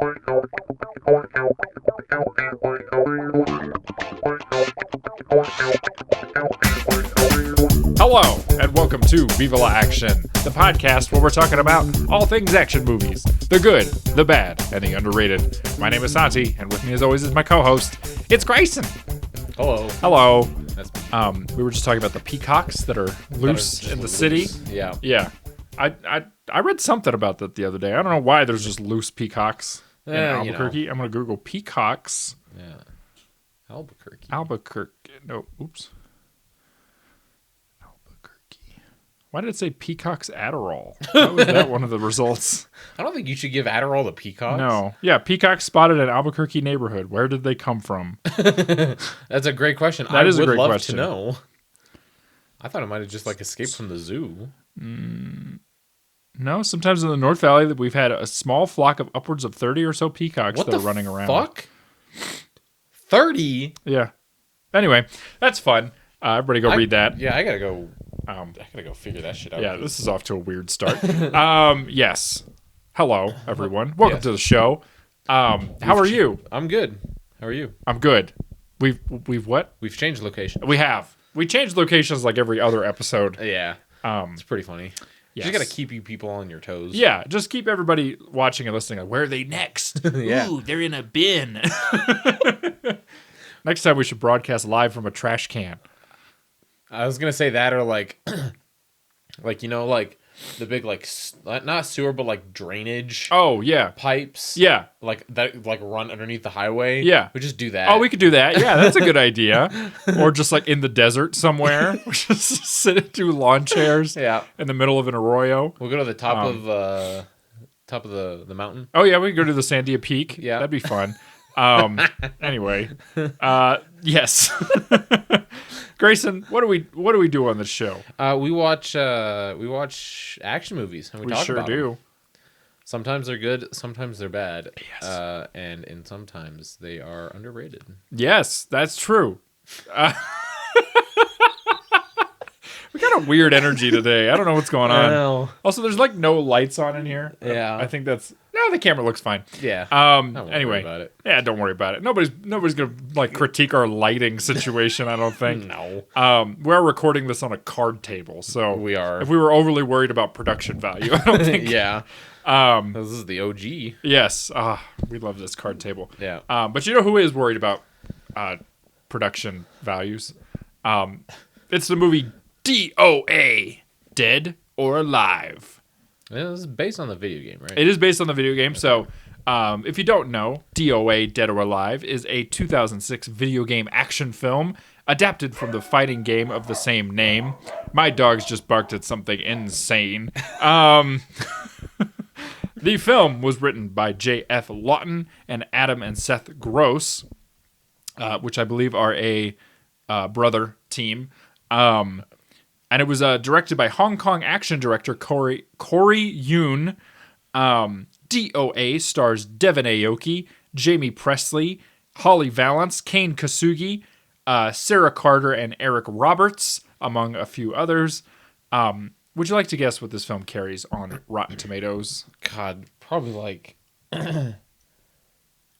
Hello, and welcome to Viva La Action, the podcast where we're talking about all things action movies, the good, the bad, and the underrated. My name is Santi, and with me as always is my co-host, it's Grayson. Hello. Hello. That's We were just talking about the peacox that are loose in the city. Yeah. Yeah. I read something about that the other day. I don't know why there's just loose peacocks in Albuquerque. I'm going to Google peacocks. Yeah. Albuquerque. No, oops. Albuquerque. Why did it say peacocks Adderall? Why was that one of the results? I don't think you should give Adderall to peacocks. No. Yeah, peacocks spotted in Albuquerque neighborhood. Where did they come from? That's a great question. That is a great love question. to know. I thought it might have just escaped from the zoo. No, sometimes in the North Valley that we've had a small flock of upwards of 30 or so peacocks that are running around. Fuck? 30? Yeah. Anyway, that's fun. Everybody go read that. Yeah, I gotta go. I gotta go figure that shit out. Yeah, this is off to a weird start. Yes. Hello, everyone. Welcome to the show. How are you? I'm good. How are you? I'm good. We've what? We've changed location. We have. We changed locations like every other episode. Yeah. It's pretty funny. Yes. You just gotta keep you people on your toes. Yeah, just keep everybody watching and listening. Like, where are they next? Yeah. Ooh, they're in a bin. Next time we should broadcast live from a trash can. I was gonna say that or the big not sewer but drainage. Oh yeah, pipes. Yeah, that run underneath the highway. Yeah, we just do that. Oh, we could do that. Yeah, that's a good idea. Or just in the desert somewhere, just sit in two lawn chairs. Yeah, in the middle of an arrow. We'll go to the top of the mountain. Oh yeah, we could go to the Sandia Peak. Yeah, that'd be fun. Anyway, yes. Grayson, what do we do on this show? We watch action movies and we talk about do. Them. Sometimes they're good, sometimes they're bad. Yes. And sometimes they are underrated. Yes, that's true. We got a weird energy today. I don't know what's going on. I know. Also, there's no lights on in here. Yeah. I think that's... No, the camera looks fine. Yeah. Anyway. About it. Yeah, don't worry about it. Nobody's gonna critique our lighting situation, I don't think. No. We're recording this on a card table, so... We are. If we were overly worried about production value, I don't think... Yeah. This is the OG. Yes. We love this card table. Yeah. But you know who is worried about production values? It's the movie DOA, Dead or Alive. Yeah, this is based on the video game, right? It is based on the video game. Okay. So if you don't know, DOA, Dead or Alive, is a 2006 video game action film adapted from the fighting game of the same name. My dogs just barked at something insane. The film was written by J.F. Lawton and Adam and Seth Gross, which I believe are a brother team. And it was directed by Hong Kong action director Corey Yoon. DOA stars Devon Aoki, Jamie Presley, Holly Valance, Kane Kasugi, Sarah Carter, and Eric Roberts, among a few others. Would you like to guess what this film carries on Rotten Tomatoes? God, probably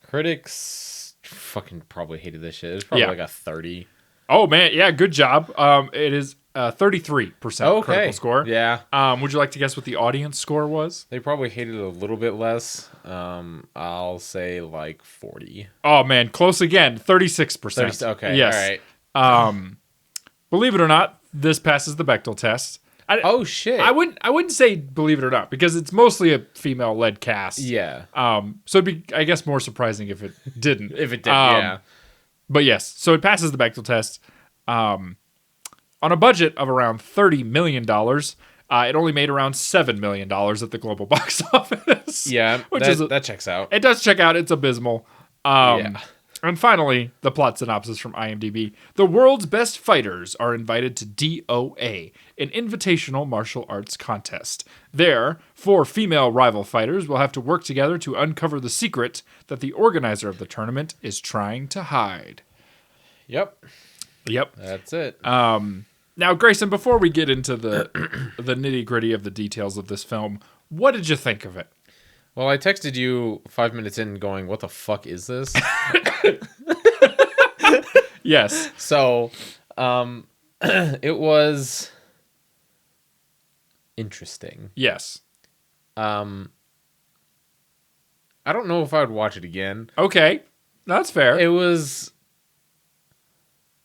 critics fucking probably hated this shit. It's probably a 30. Oh man, yeah, good job. It is 33% critical score. Yeah. Would you like to guess what the audience score was? They probably hated it a little bit less. I'll say 40. Oh man, close again. 36%. Okay. Yes. All right. Believe it or not, this passes the Bechdel test. Oh shit. I wouldn't say believe it or not because it's mostly a female-led cast. Yeah. So it'd be, I guess, more surprising if it didn't. If it did, yeah. But yes, so it passes the Bechdel test. On a budget of around $30 million, it only made around $7 million at the global box office. Yeah, that checks out. It does check out. It's abysmal. Yeah. And finally, the plot synopsis from IMDb. The world's best fighters are invited to DOA, an invitational martial arts contest. There, 4 female rival fighters will have to work together to uncover the secret that the organizer of the tournament is trying to hide. Yep. That's it. Now, Grayson, before we get into the nitty-gritty of the details of this film, what did you think of it? Well, I texted you 5 minutes in going, what the fuck is this? Yes. So, it was interesting. Yes. I don't know if I would watch it again. Okay. That's fair. It was...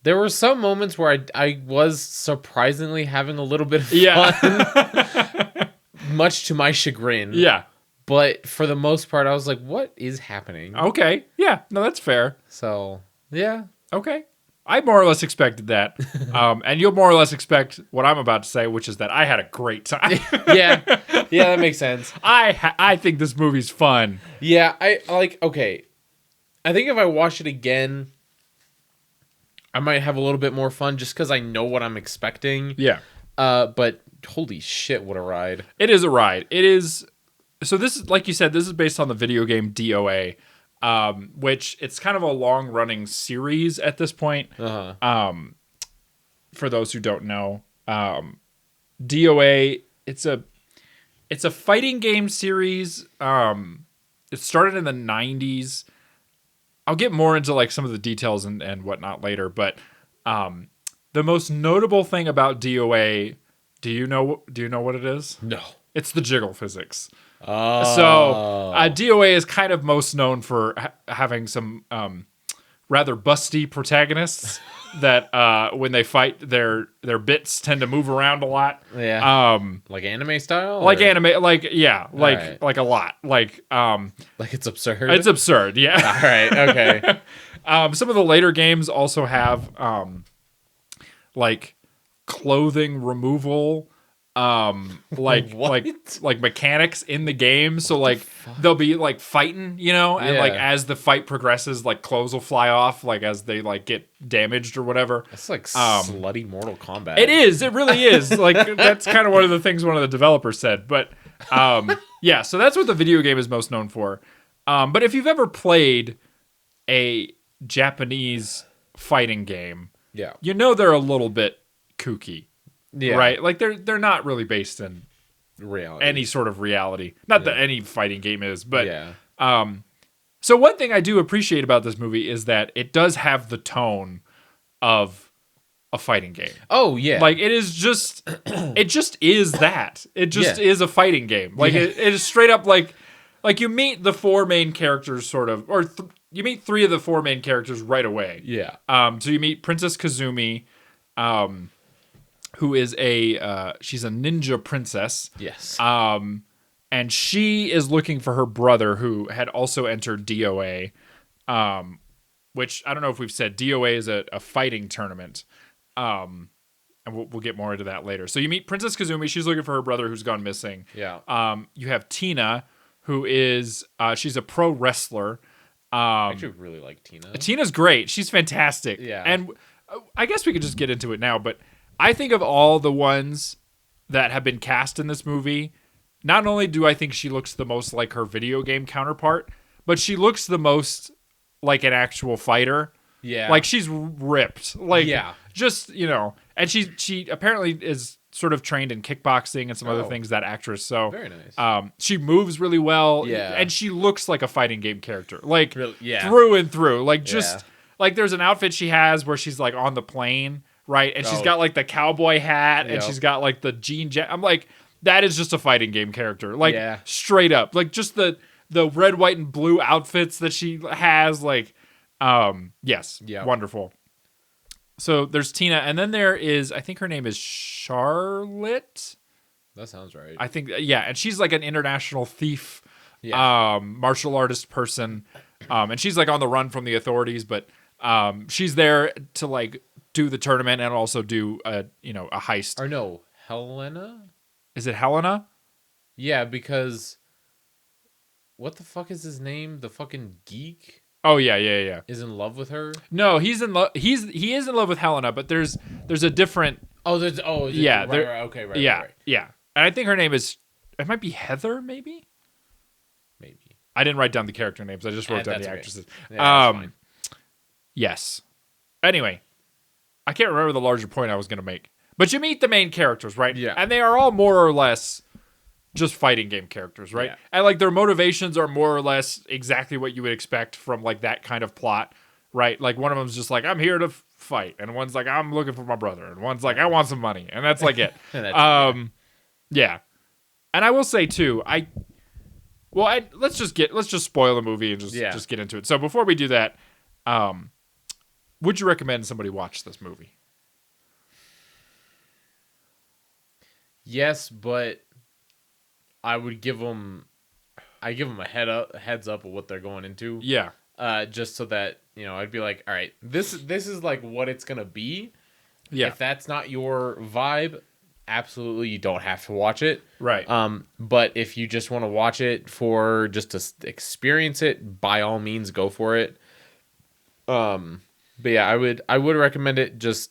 There were some moments where I was surprisingly having a little bit of fun. Yeah. Much to my chagrin. Yeah. But for the most part, I was like, what is happening? Okay. Yeah. No, that's fair. So, yeah. Okay. I more or less expected that. And you'll more or less expect what I'm about to say, which is that I had a great time. Yeah. Yeah, that makes sense. I think this movie's fun. Yeah, okay. I think if I watch it again, I might have a little bit more fun just because I know what I'm expecting. Yeah. But holy shit, what a ride. It is a ride. It is. So this is, like you said, this is based on the video game DOA, which it's kind of a long running series at this point. Uh-huh. For those who don't know, DOA, it's a fighting game series. It started in the 90s. I'll get more into like some of the details and whatnot later, but the most notable thing about DOA, do you know what it is? No. It's the jiggle physics. Oh. So DOA is kind of most known for having some rather busty protagonists that when they fight, their bits tend to move around a lot. Yeah. Like anime style? Like or? anime, like yeah, like right. like a lot, like Like it's absurd. it's absurd. Yeah. All right. Okay. Some of the later games also have like clothing removal, like What? like mechanics in the game. So like they'll be like fighting, and like Yeah. as the fight progresses, like clothes will fly off, like as they like get damaged or whatever. That's like slutty Mortal Kombat. It is. It really is. Like that's kind of one of the things one of the developers said. But yeah, so that's what the video game is most known for. But if you've ever played a Japanese fighting game, Yeah. they're a little bit kooky, Yeah. right? Like they're not really based in Reality. any sort of reality. Not that any fighting game is, but yeah. so one thing I do appreciate about this movie is that it does have the tone of a fighting game. Oh yeah. Like it is just, it just is that. It just is a fighting game. Like it is straight up like you meet the four main characters sort of, or you meet three of the four main characters right away. Yeah. So you meet Princess Kazumi, who is she's a ninja princess. Yes. And she is looking for her brother who had also entered DOA, which I don't know if we've said. DOA is a fighting tournament. And we'll get more into that later. So you meet Princess Kazumi. She's looking for her brother who's gone missing. Yeah. You have Tina, who is she's a pro wrestler. I actually really like Tina. Tina's great. She's fantastic. Yeah. And I guess we could just get into it now, but I think of all the ones that have been cast in this movie, not only do I think she looks the most like her video game counterpart, but she looks the most like an actual fighter. Yeah. Like she's ripped. Like just, and she apparently is sort of trained in kickboxing and some other things, that actress. So very nice. She moves really well. Yeah. And she looks like a fighting game character. Like Really, through and through. Like just like there's an outfit she has where she's like on the plane, right? And she's got like the cowboy hat and she's got like the jean jacket. I'm like, that is just a fighting game character. Like straight up. Like just the red, white, and blue outfits that she has, like wonderful. So there's Tina, and then there is, I think her name is Charlotte. That sounds right. I think, and she's like an international thief, martial artist person, and she's like on the run from the authorities, but she's there to like do the tournament and also do a heist. Or no, Helena? Is it Helena? Yeah, because what the fuck is his name? The fucking geek? Oh yeah. Is in love with her? No, he's in love. He is in love with Helena, but there's a different. Oh, there's yeah. Right, okay, right. Yeah, right. yeah. And I think her name is. It might be Heather, maybe. I didn't write down the character names. I just wrote down the actresses. Yeah, that's fine. Yes. Anyway, I can't remember the larger point I was going to make. But you meet the main characters, right? Yeah. And they are all more or less just fighting game characters, right? Yeah. And like their motivations are more or less exactly what you would expect from like that kind of plot, right? Like one of them's just like, I'm here to fight, and one's like, I'm looking for my brother, and one's like, I want some money, and that's like it. Yeah. And I will say too, let's just spoil the movie and just get into it. So before we do that, would you recommend somebody watch this movie? Yes, but I would give them a heads up of what they're going into. Yeah. Just so that, I'd be like, all right, this is like what it's going to be. Yeah. If that's not your vibe, absolutely you don't have to watch it. Right. But if you just want to watch it for just to experience it, by all means go for it. But yeah, I would recommend it, just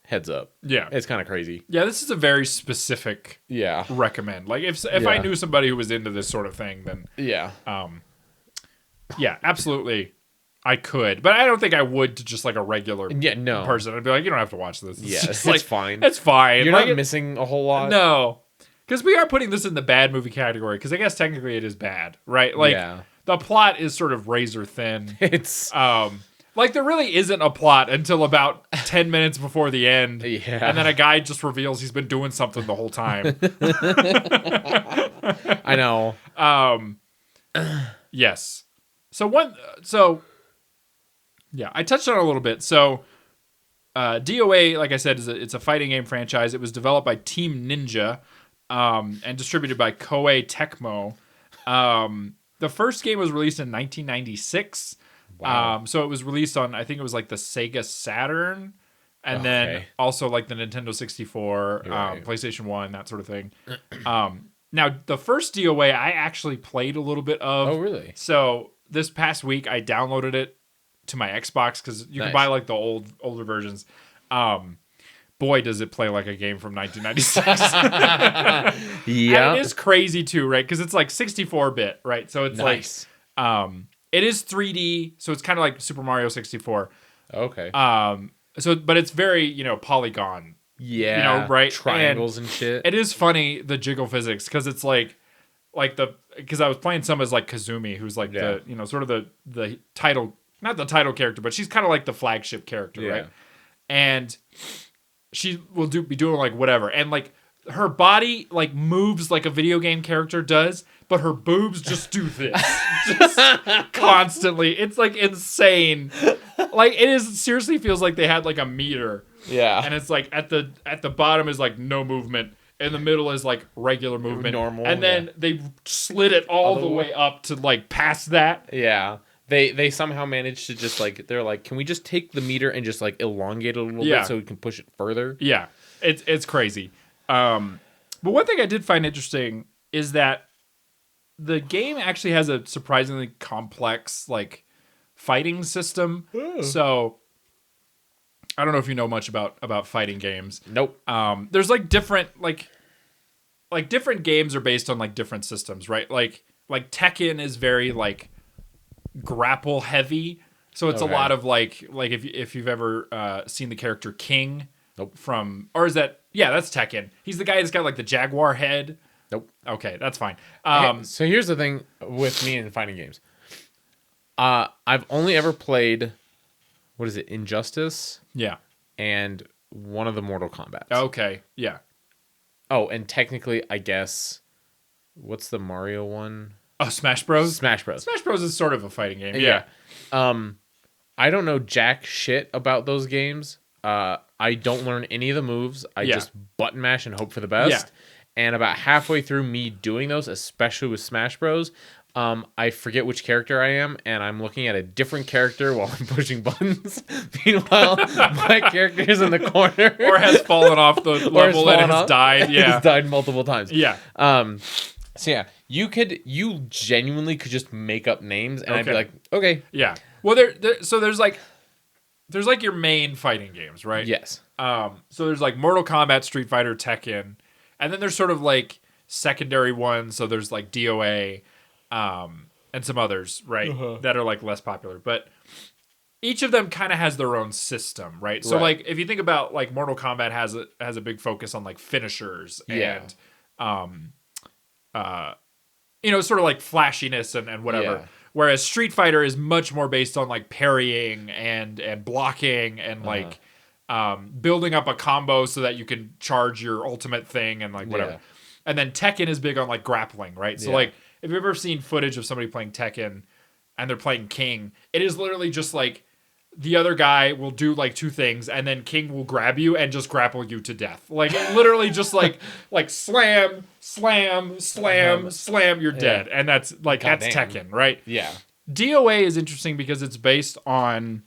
heads up. Yeah. It's kind of crazy. Yeah, this is a very specific recommend. Like if I knew somebody who was into this sort of thing, then yeah, absolutely I could. But I don't think I would to just like a regular person. I'd be like, you don't have to watch this. It's fine. It's fine. You're not missing a whole lot. No. Because we are putting this in the bad movie category, because I guess technically it is bad, right? Like the plot is sort of razor thin. It's like there really isn't a plot until about 10 minutes before the end. Yeah. And then a guy just reveals he's been doing something the whole time. I know. Yes. Yeah, I touched on it a little bit. So DOA, like I said, it's a fighting game franchise. It was developed by Team Ninja and distributed by Koei Tecmo. The first game was released in 1996. Wow. So it was released on, I think it was like the Sega Saturn, and then also like the Nintendo 64, PlayStation 1, that sort of thing. Now, the first DOA I actually played a little bit of. Oh, really? So this past week I downloaded it to my Xbox, because you can buy like the older versions. Boy, does it play like a game from 1996. Yeah. And it is crazy too, right? Because it's like 64-bit, right? So it's like... it is 3D, so it's kind of like Super Mario 64. Okay. But it's very, polygon. Yeah. Right? Triangles and shit. It is funny, the jiggle physics, because it's because I was playing some as like Kazumi, who's like the, sort of the title, not the title character, but she's kind of like the flagship character, right? And she will be doing like whatever. And like her body like moves like a video game character does, but her boobs just do this just constantly. It's like insane. Like it seriously feels like they had like a meter. Yeah. And it's like at the bottom is like no movement. In the middle is like regular movement. Normal. And then they slid it all the way up to like past that. Yeah. They somehow managed to just like, they're like, can we just take the meter and just like elongate it a little bit so we can push it further? Yeah. It's crazy. But one thing I did find interesting is that the game actually has a surprisingly complex like fighting system. Ooh. So I don't know if you know much about fighting games. Nope. There's like different different games are based on like different systems, right? Like Tekken is very like grapple heavy. So it's a lot of like if you've ever seen the character King. Nope. That's Tekken. He's the guy that's got like the jaguar head. Nope. Okay, that's fine. So here's the thing with me in fighting games. I've only ever played, what is it, Injustice? Yeah. And one of the Mortal Kombat. Okay, yeah. Oh, and technically, I guess, what's the Mario one? Oh, Smash Bros? Smash Bros. Smash Bros is sort of a fighting game. Yeah. I don't know jack shit about those games. I don't learn any of the moves. I just button mash and hope for the best. Yeah. And about halfway through me doing those, especially with Smash Bros, I forget which character I am, and I'm looking at a different character while I'm pushing buttons. Meanwhile, my character is in the corner. Or has fallen off the level and has died. Yeah. Has died multiple times. Yeah. So yeah, you genuinely could just make up names, and I'd be like, okay. Yeah. Well, there's like your main fighting games, right? Yes. So there's like Mortal Kombat, Street Fighter, Tekken, and then there's sort of like secondary ones. So there's like DOA, and some others, right, that are like less popular. But each of them kind of has their own system, right? So like if you think about like Mortal Kombat has a big focus on like finishers and sort of like flashiness and whatever. Yeah. Whereas Street Fighter is much more based on like parrying and blocking and like building up a combo so that you can charge your ultimate thing and like whatever. Yeah. And then Tekken is big on like grappling, right? So like if you've ever seen footage of somebody playing Tekken and they're playing King, it is literally just like the other guy will do like two things and then King will grab you and just grapple you to death. Like it literally just like slam, slam, slam, slam, you're dead. And that's like, that's Tekken, right? Yeah. DOA is interesting because it's based on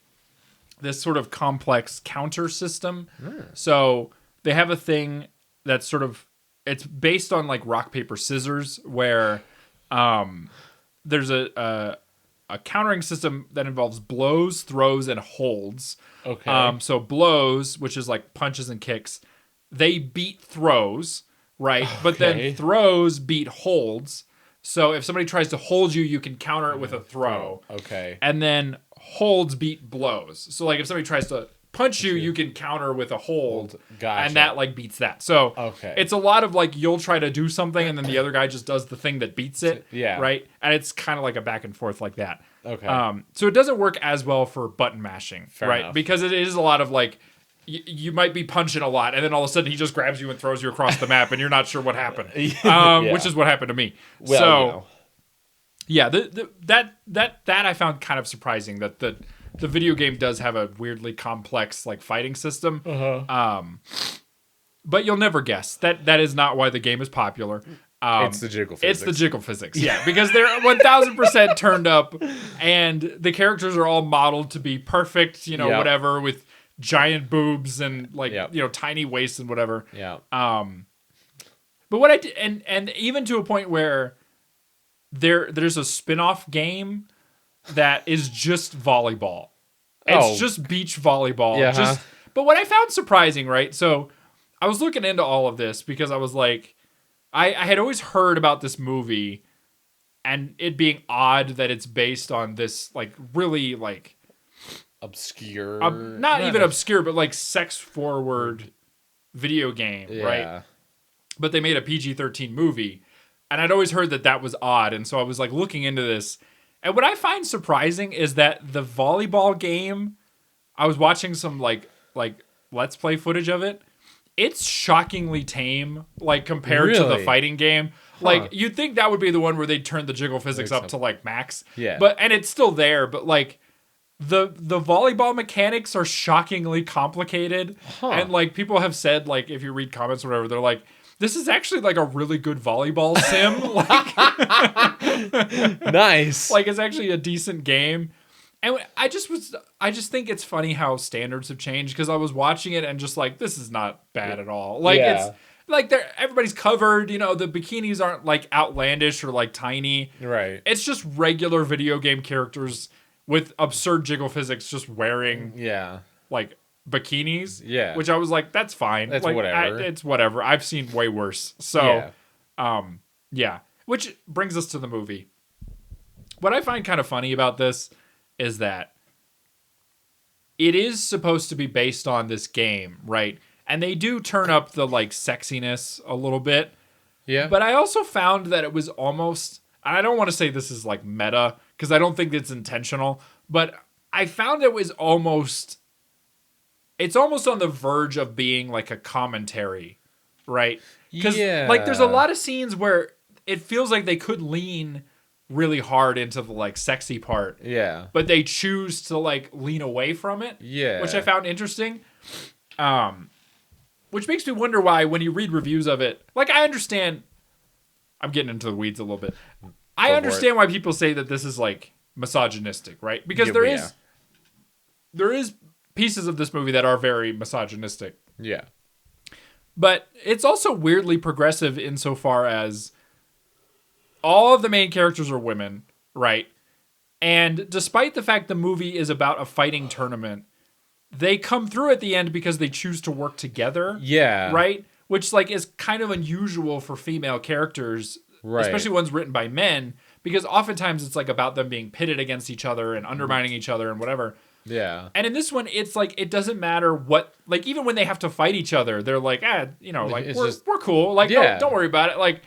this sort of complex counter system. So they have a thing that's sort of, it's based on like rock, paper, scissors where there's a countering system that involves blows, throws, and holds. Okay. So blows, which is like punches and kicks, they beat throws, right? Okay. But then throws beat holds. So if somebody tries to hold you, you can counter it with a throw. Okay. And then holds beat blows. So like if somebody tries to punch you, you can counter with a hold. Gotcha. And that like beats that. So it's a lot of like you'll try to do something and then the other guy just does the thing that beats it. Yeah. Right? And it's kind of like a back and forth like that. Okay. So it doesn't work as well for button mashing, Fair right? enough. Because it is a lot of like you might be punching a lot and then all of a sudden he just grabs you and throws you across the map and you're not sure what happened. Which is what happened to me. Well, so yeah, that I found kind of surprising that the video game does have a weirdly complex like fighting system. But you'll never guess. That is not why the game is popular. It's the jiggle physics. It's the jiggle physics, yeah. Because they're 1000% turned up and the characters are all modeled to be perfect, whatever, with giant boobs and like, tiny waists and whatever. Yeah. But what I did, and even to a point where there's a spin-off game that is just volleyball. It's just beach volleyball. Yeah. But what I found surprising, right? So I was looking into all of this because I was like, I had always heard about this movie and it being odd that it's based on this like really like obscure, not even obscure, but like sex forward video game, right? But they made a PG-13 movie. And I'd always heard that was odd. And so I was like looking into this. And what I find surprising is that the volleyball game, I was watching some like Let's Play footage of it. It's shockingly tame, like compared to the fighting game. Like you'd think that would be the one where they'd turn the jiggle physics up to like max. Yeah. And it's still there, but like the volleyball mechanics are shockingly complicated. And like people have said, like if you read comments or whatever, they're like, this is actually like a really good volleyball sim. Nice. Like it's actually a decent game. And I just think it's funny how standards have changed because I was watching it and just like, this is not bad at all. Like it's like everybody's covered, the bikinis aren't like outlandish or like tiny. Right. It's just regular video game characters with absurd jiggle physics just wearing like bikinis. Yeah. Which I was like, that's fine. That's like, whatever. It's whatever. I've seen way worse. So which brings us to the movie. What I find kind of funny about this is that it is supposed to be based on this game, right? And they do turn up the like sexiness a little bit. Yeah. But I also found that it was almost, and I don't want to say this is like meta because I don't think it's intentional, but I found it's almost on the verge of being like a commentary, right? Because like there's a lot of scenes where it feels like they could lean really hard into the like sexy part. Yeah. But they choose to like lean away from it. Yeah. Which I found interesting. Which makes me wonder why when you read reviews of it, like I understand, I'm getting into the weeds a little bit. I understand why people say that this is like misogynistic, right? Because there is pieces of this movie that are very misogynistic. Yeah. But it's also weirdly progressive insofar as all of the main characters are women, right? And despite the fact the movie is about a fighting tournament, they come through at the end because they choose to work together. Yeah. Right? Which like is kind of unusual for female characters, especially ones written by men, because oftentimes it's like about them being pitted against each other and undermining each other and whatever. Yeah. And in this one, it's like, it doesn't matter what, like, even when they have to fight each other, they're like, like, we're cool. Like, don't worry about it. Like,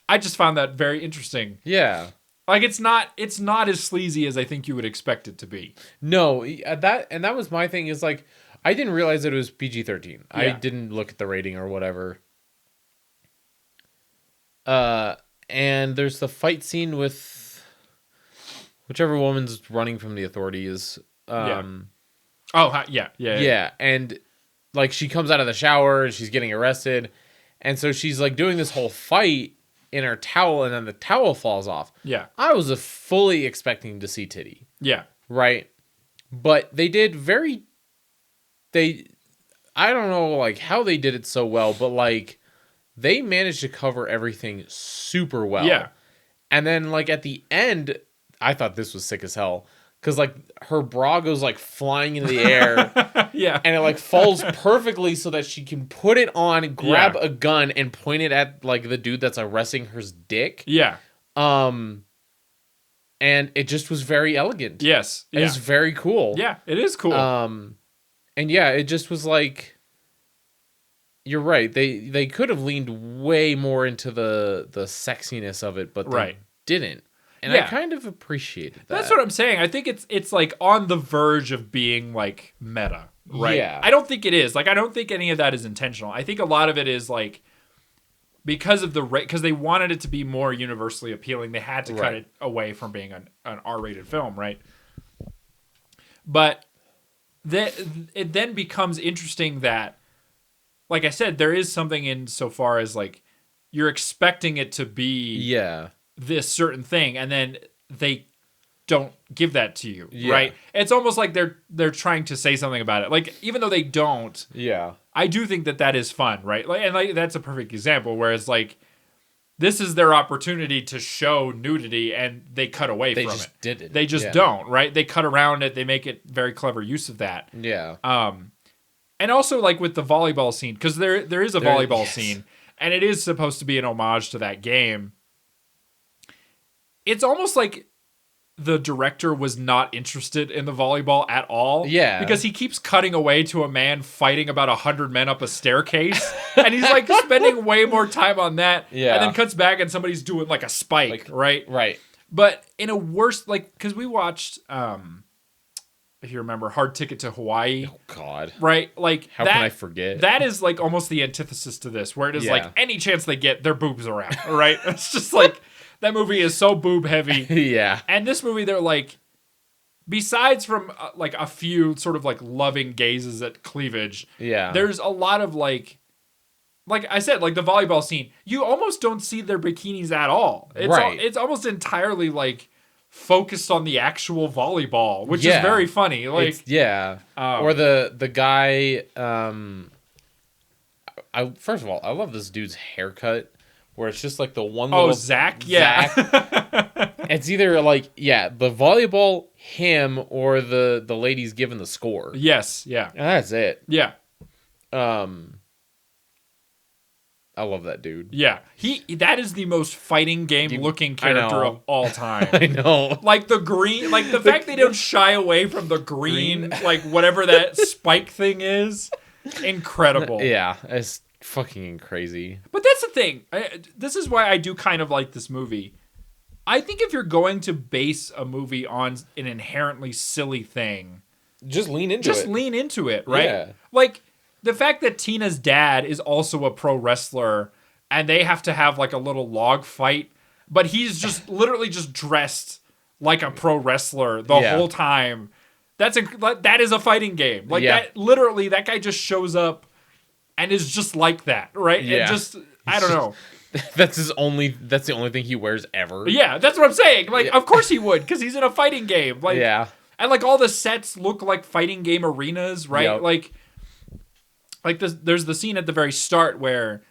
I just found that very interesting. Yeah. Like it's not as sleazy as I think you would expect it to be. No, that was my thing is like I didn't realize that it was PG-13. Yeah. I didn't look at the rating or whatever. And there's the fight scene with whichever woman's running from the authorities. Yeah, and like she comes out of the shower and she's getting arrested, and so she's like doing this whole fight in her towel, and then the towel falls off. Yeah, I was fully expecting to see titty. Yeah, right, but they did I don't know like how they did it so well, but like they managed to cover everything super well. Yeah, and then like at the end, I thought this was sick as hell. Because, like, her bra goes, like, flying into the air. Yeah. And it, like, falls perfectly so that she can put it on, grab a gun, and point it at, like, the dude that's arresting her dick. Yeah. And it just was very elegant. Yes. It was very cool. Yeah, it is cool. And, yeah, it just was, like... You're right. They could have leaned way more into the sexiness of it, but they didn't. And I kind of appreciated that. That's what I'm saying. I think it's like on the verge of being like meta, right? Yeah. I don't think it is. Like I don't think any of that is intentional. I think a lot of it is like because of because they wanted it to be more universally appealing, they had to cut it away from being an R-rated film, right? But it then becomes interesting that, like I said, there is something in so far as like you're expecting it to be this certain thing, and then they don't give that to you, right? It's almost like they're trying to say something about it. Like even though they don't, I do think that is fun, right? Like, and like that's a perfect example. Whereas like this is their opportunity to show nudity, and they cut away from it. They just did it. They just don't, right? They cut around it. They make it very clever use of that. Yeah. And also like with the volleyball scene, because there is a volleyball scene, and it is supposed to be an homage to that game. It's almost like the director was not interested in the volleyball at all. Yeah. Because he keeps cutting away to a man fighting about 100 men up a staircase. And he's like spending way more time on that. Yeah. And then cuts back and somebody's doing like a spike, right? Right. But in a worse, like, because we watched, if you remember, Hard Ticket to Hawaii. Oh, God. Right? Like, how can I forget? That is like almost the antithesis to this, where it is like any chance they get, their boobs around, right? It's just like... That movie is so boob heavy. Yeah. And this movie, they're like, besides from like a few sort of like loving gazes at cleavage, there's a lot of like I said, like the volleyball scene, you almost don't see their bikinis at all. It's almost entirely like focused on the actual volleyball, which is very funny. Like, or the guy. First of all, I love this dude's haircut. Where it's just like the one little... Oh, Zach? Yeah. It's either like, the volleyball, him, or the ladies giving the score. Yes, yeah. And that's it. Yeah. I love that dude. Yeah. That is the most fighting game looking character of all time. I know. Like the green, like the fact they don't shy away from the green, like whatever that spike thing is. Incredible. Yeah, it's fucking crazy. But that's the thing. This is why I do kind of like this movie. I think if you're going to base a movie on an inherently silly thing, just lean into it, right? Yeah. Like the fact that Tina's dad is also a pro wrestler and they have to have like a little log fight, but he's just literally just dressed like a pro wrestler the whole time. That is a fighting game. Like that literally that guy just shows up and is just like that, right? Yeah. And just, I don't know. That's the only thing he wears ever. Yeah, that's what I'm saying. Like, of course he would, because he's in a fighting game. Like, and like all the sets look like fighting game arenas, right? Yep. Like there's the scene at the very start where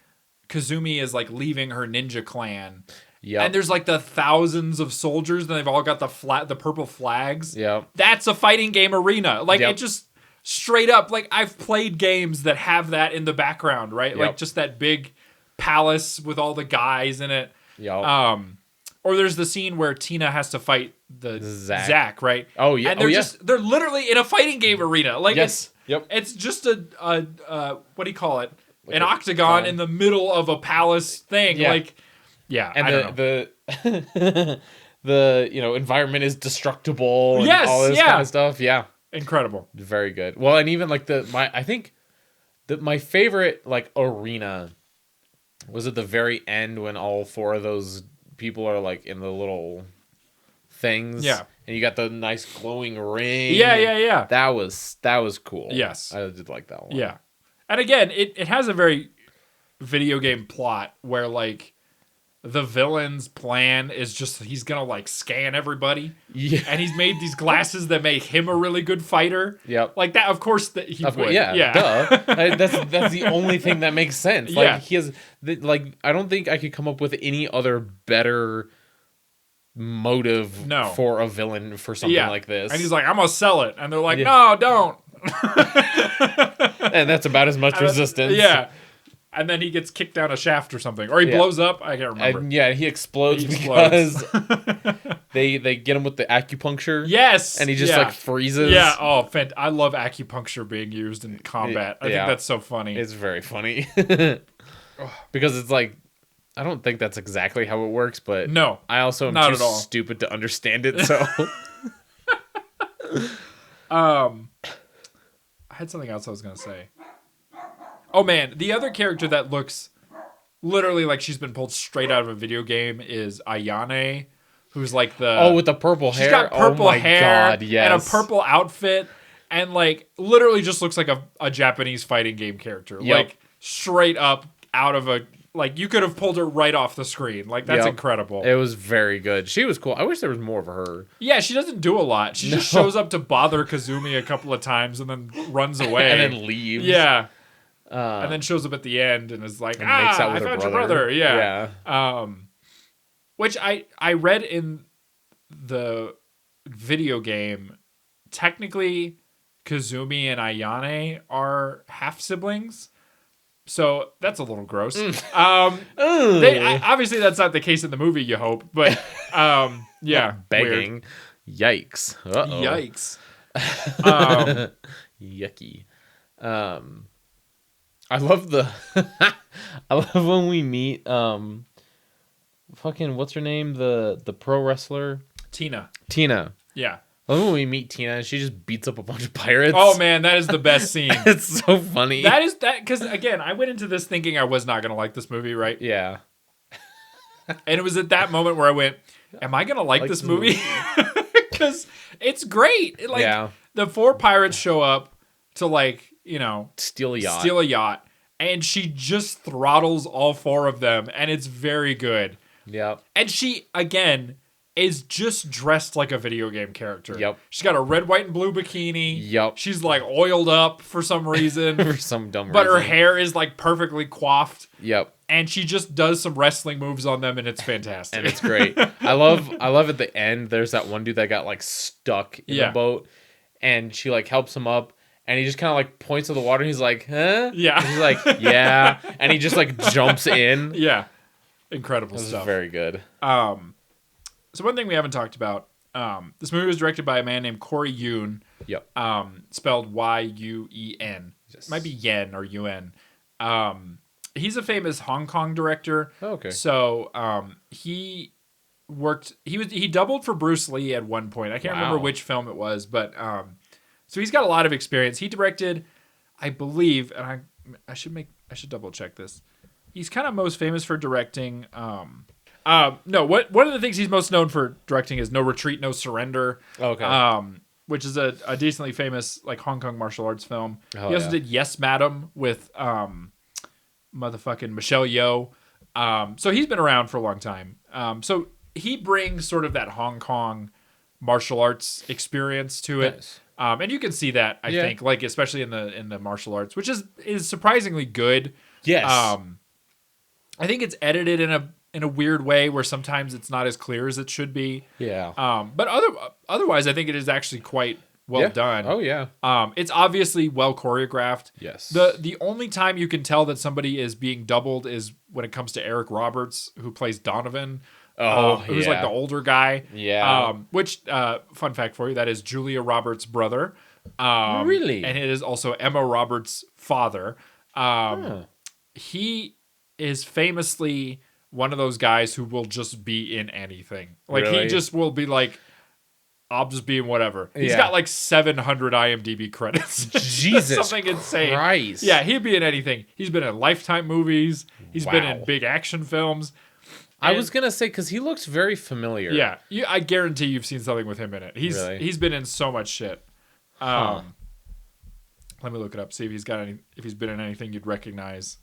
Kazumi is like leaving her ninja clan. Yeah. And there's like the thousands of soldiers, and they've all got the purple flags. Yeah. That's a fighting game arena. Like it just straight up, like I've played games that have that in the background, right? Like just that big palace with all the guys in it. Yeah. Or there's the scene where Tina has to fight the Zach, right? Oh yeah. And they're literally in a fighting game arena. Like it's just a what do you call it? Like an octagon in the middle of a palace thing. Yeah. Like Yeah, and I don't know. the environment is destructible and Yes, all this yeah. kind of stuff. Yeah, Incredible. very good. Well, and even like I think my favorite like arena was at the very end when all four of those people are like in the little things. Yeah. And you got the nice glowing ring. Yeah. That was cool. Yes. I did like that one. Yeah. And again, it has a very video game plot where like the villain's plan is just he's gonna like scan everybody. Yeah. And he's made these glasses that make him a really good fighter. Yep. Like that, of course, that he would. Yeah. Duh. That's the only thing that makes sense. Like Yeah. he has, like I don't think I could come up with any other better motive for a villain for something like this. And he's like, I'm gonna sell it, and they're like, no, don't. And that's about as much resistance. Yeah. And then he gets kicked down a shaft or something, or he blows up. I can't remember. And he explodes because they get him with the acupuncture. Yes, and he just like freezes. Yeah. Oh, I love acupuncture being used in combat. I think that's so funny. It's very funny because it's like I don't think that's exactly how it works, but no, I also am not too at all. stupid to understand it. So, I had something else I was gonna say. Oh man, the other character that looks literally like she's been pulled straight out of a video game is Ayane, who's like with the purple hair. She's got purple hair God, yes. and a purple outfit, and like literally just looks like a Japanese fighting game character. Yep. Like straight up out of a like you could have pulled her right off the screen. Like that's incredible. It was very good. She was cool. I wish there was more of her. Yeah, she doesn't do a lot. She just shows up to bother Kazumi a couple of times and then runs away and then leaves. Yeah. And then shows up at the end and is like, makes out with I found your brother. Yeah. Which I read in the video game, technically Kazumi and Ayane are half siblings. So that's a little gross. Obviously that's not the case in the movie, you hope. But yeah. Begging. Weird. Yikes. Uh-oh. Yikes. Yucky. I love I love when we meet fucking what's her name? The pro wrestler? Tina. Yeah. I love when we meet Tina and she just beats up a bunch of pirates. Oh man, that is the best scene. It's so funny. That because again, I went into this thinking I was not gonna like this movie, right? Yeah. And it was at that moment where I went, am I gonna like this movie? Because it's great. The four pirates show up to steal a yacht, and she just throttles all four of them, and it's very good. Yep. And she again is just dressed like a video game character. Yep. She's got a red, white, and blue bikini. Yep. She's like oiled up for some reason. For some dumb reason. But her hair is like perfectly coiffed. Yep. And she just does some wrestling moves on them, and it's fantastic. And it's great. I love at the end, there's that one dude that got like stuck in the boat, and she like helps him up. And he just kind of like points to the water. And he's like, huh? Yeah. And he's like, yeah. And he just like jumps in. Yeah. Incredible stuff. Very good. So one thing we haven't talked about, this movie was directed by a man named Corey Yuen. Yep. Spelled Y-U-E-N. Yes. Might be Yen or U-N. He's a famous Hong Kong director. Oh, okay. So he doubled for Bruce Lee at one point. I can't remember which film it was, but so he's got a lot of experience. He directed, I believe, and I should double check this. He's kind of most famous for directing. One of the things he's most known for directing is No Retreat, No Surrender. Okay. Which is a decently famous like Hong Kong martial arts film. He also did Yes, Madam with motherfucking Michelle Yeoh. So he's been around for a long time. So he brings sort of that Hong Kong martial arts experience to it. Nice. And you can see that, I think, like especially in the martial arts, which is surprisingly good. Yes. I think it's edited in a weird way where sometimes it's not as clear as it should be. Yeah. But otherwise, I think it is actually quite well done. Oh yeah. It's obviously well choreographed. Yes. The only time you can tell that somebody is being doubled is when it comes to Eric Roberts, who plays Donovan. Who's like the older guy. Yeah. Which, fun fact for you, that is Julia Roberts' brother. Really? And it is also Emma Roberts' father. He is famously one of those guys who will just be in anything. Like he Really? just will be like, I'll just be in whatever. He's Yeah. got like 700 IMDb credits. Jesus Something insane. Christ. Yeah, he'd be in anything. He's been in Lifetime movies. He's been in Wow. big action films. I And- was gonna say because he looks very familiar. Yeah, I guarantee you've seen something with him in it. Really? He's been in so much shit. Huh. Let me look it up. See if he's been in anything you'd recognize.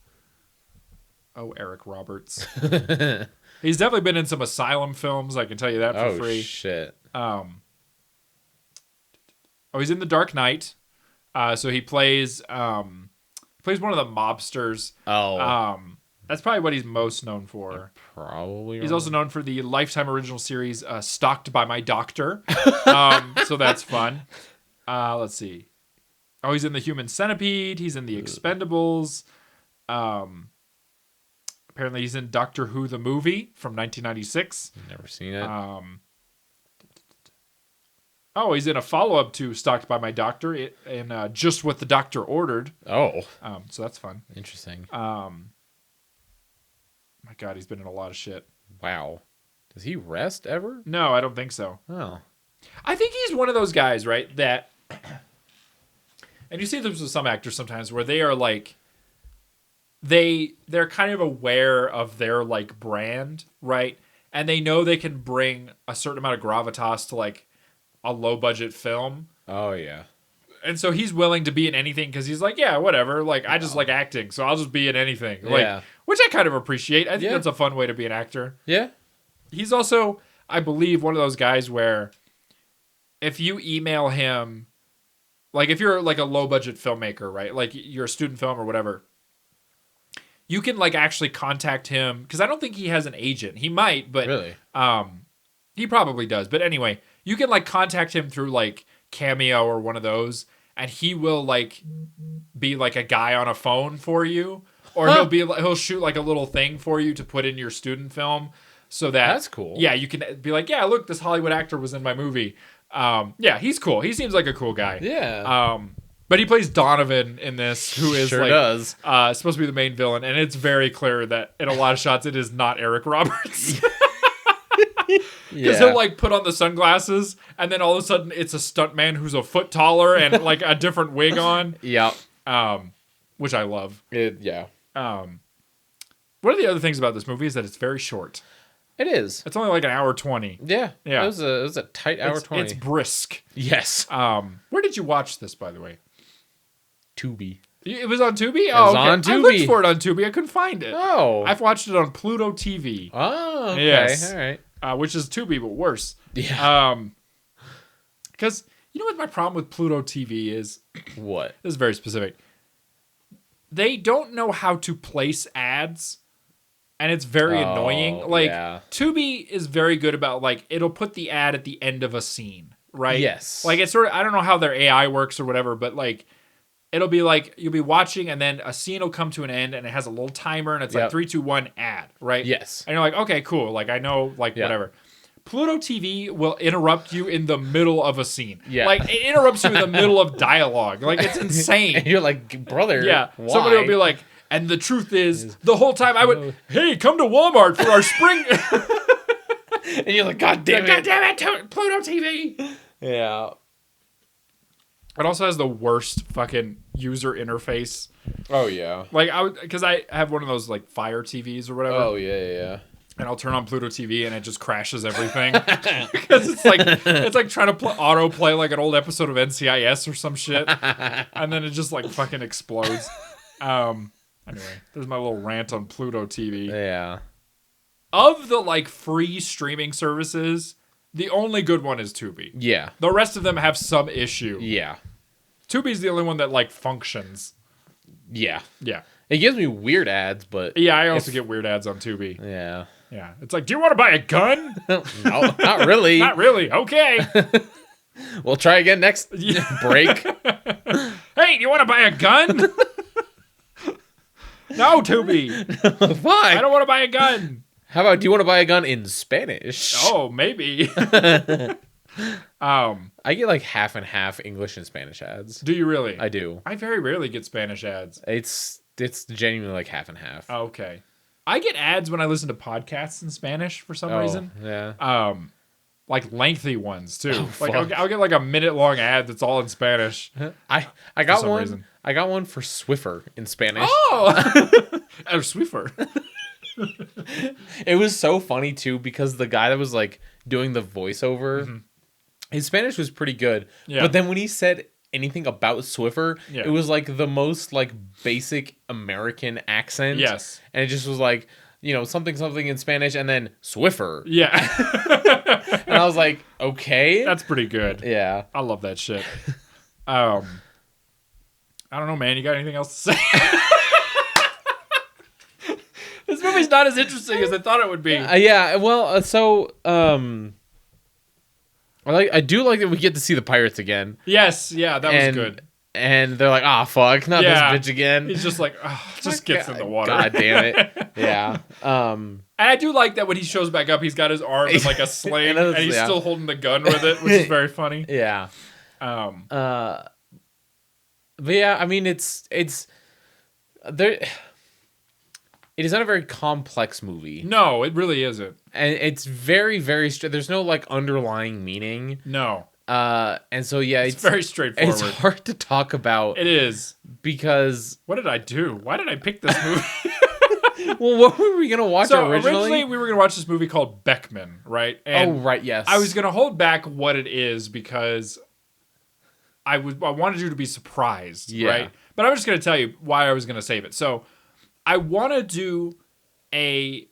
Oh, Eric Roberts. He's definitely been in some Asylum films. I can tell you that for free. Shit. He's in The Dark Knight. So he plays one of the mobsters. Oh. That's probably what he's most known for. Probably. He's also known for the Lifetime original series Stalked by My Doctor. So that's fun. Let's see. Oh, he's in The Human Centipede. He's in The Expendables. Apparently he's in Doctor Who the movie from 1996. Never seen it. He's in a follow-up to Stalked by My Doctor in Just What the Doctor Ordered. Oh. So that's fun. Interesting. My God, he's been in a lot of shit. Wow. Does he rest ever? No, I don't think so. Oh. I think he's one of those guys, right, that... And you see this with some actors sometimes where they are like... They're kind of aware of their, like, brand, right? And they know they can bring a certain amount of gravitas to, like, a low-budget film. Oh, yeah. And so he's willing to be in anything because he's like, yeah, whatever. Like, I just like acting, so I'll just be in anything. Like, Yeah. which I kind of appreciate. I think Yeah. that's a fun way to be an actor. Yeah. He's also, I believe, one of those guys where if you email him, like if you're like a low-budget filmmaker, right? Like you're a student film or whatever, you can like actually contact him because I don't think he has an agent. He might, but Really? he probably does. But anyway, you can like contact him through like Cameo or one of those, and he will like be like a guy on a phone for you, or he'll shoot like a little thing for you to put in your student film, so That's cool. Yeah, you can be like, yeah, look, this Hollywood actor was in my movie. Yeah, he's cool. He seems like a cool guy. Yeah. But he plays Donovan in this, who is Sure like does. supposed to be the main villain, and it's very clear that in a lot of shots it is not Eric Roberts. Because he'll like put on the sunglasses, and then all of a sudden it's a stuntman who's a foot taller and like a different wig on. Yeah. Which I love. Yeah. One of the other things about this movie is that it's very short. It is. It's only like an hour 20. Yeah. Yeah. It was a tight hour 20. It's brisk. Yes. Where did you watch this, by the way? Tubi. It was on Tubi? It Oh, was okay. on I looked Tubi. for it on Tubi. I couldn't find it. Oh. I've watched it on Pluto TV. Oh, okay. Yes. All right. Which is Tubi, but worse. Yeah. Because you know what my problem with Pluto TV is? What? This is very specific. They don't know how to place ads, and it's very annoying. Like, yeah. Tubi is very good about, like, it'll put the ad at the end of a scene, right? Yes. Like, it's sort of, I don't know how their AI works or whatever, but, like, it'll be like, you'll be watching, and then a scene will come to an end, and it has a little timer, and it's like 3, 2, 1, ad, right? Yes. And you're like, okay, cool. Like, I know, like, whatever. Pluto TV will interrupt you in the middle of a scene. Yeah. Like, it interrupts you in the middle of dialogue. Like, it's insane. And you're like, brother. Yeah. Why? Somebody will be like, and the truth is, the whole time I would, hey, come to Walmart for our spring. And you're like, God damn it. God damn it, Pluto TV. Yeah. It also has the worst fucking user interface. Oh, yeah. Like, because I have one of those, like, Fire TVs or whatever. Oh, yeah. And I'll turn on Pluto TV and it just crashes everything. Because it's like trying to autoplay like an old episode of NCIS or some shit. And then it just like fucking explodes. Anyway, there's my little rant on Pluto TV. Yeah. Of the like free streaming services, the only good one is Tubi. Yeah. The rest of them have some issue. Yeah. Tubi's the only one that like functions. Yeah. Yeah. It gives me weird ads, but... Yeah, I also get weird ads on Tubi. Yeah. Yeah. It's like, do you want to buy a gun? No, not really. Not really. Okay. We'll try again next break. Hey, do you want to buy a gun? No, Tubi. Why? I don't want to buy a gun. How about, do you want to buy a gun in Spanish? Oh, maybe. I get like half and half English and Spanish ads. Do you really? I do. I very rarely get Spanish ads. It's genuinely like half and half. Okay. I get ads when I listen to podcasts in Spanish for some reason. Yeah. Like lengthy ones too. Oh, like fuck. I'll get like a minute-long ad that's all in Spanish. I got some one. reason. I got one for Swiffer in Spanish. Oh, oh, Swiffer. It was so funny too because the guy that was like doing the voiceover, his Spanish was pretty good. Yeah. But then when he said anything about Swiffer, Yeah. it was like the most like basic American accent. Yes. And it just was like, something in Spanish and then Swiffer. Yeah. And I was like, okay. That's pretty good. Yeah. I love that shit. I don't know, man. You got anything else to say? This movie's not as interesting as I thought it would be. Yeah. Well, I do like that we get to see the pirates again. Yes. Yeah, that was good. And they're like, fuck, not this bitch again. He's just like, just gets in the water. God damn it. Yeah. And I do like that when he shows back up, he's got his arm in like a sling, and he's still holding the gun with it, which is very funny. Yeah. But yeah, I mean, it's there. It is not a very complex movie. No, it really isn't. And it's very, very straight. There's no like underlying meaning. No. And so yeah, it's very straightforward. It's hard to talk about. It is. Because what did I do? Why did I pick this movie? Well, what were we gonna watch originally? We were gonna watch this movie called Beckman, right? And right, yes. I was gonna hold back what it is because I wanted you to be surprised, right? But I'm just gonna tell you why I was gonna save it. So I want to do a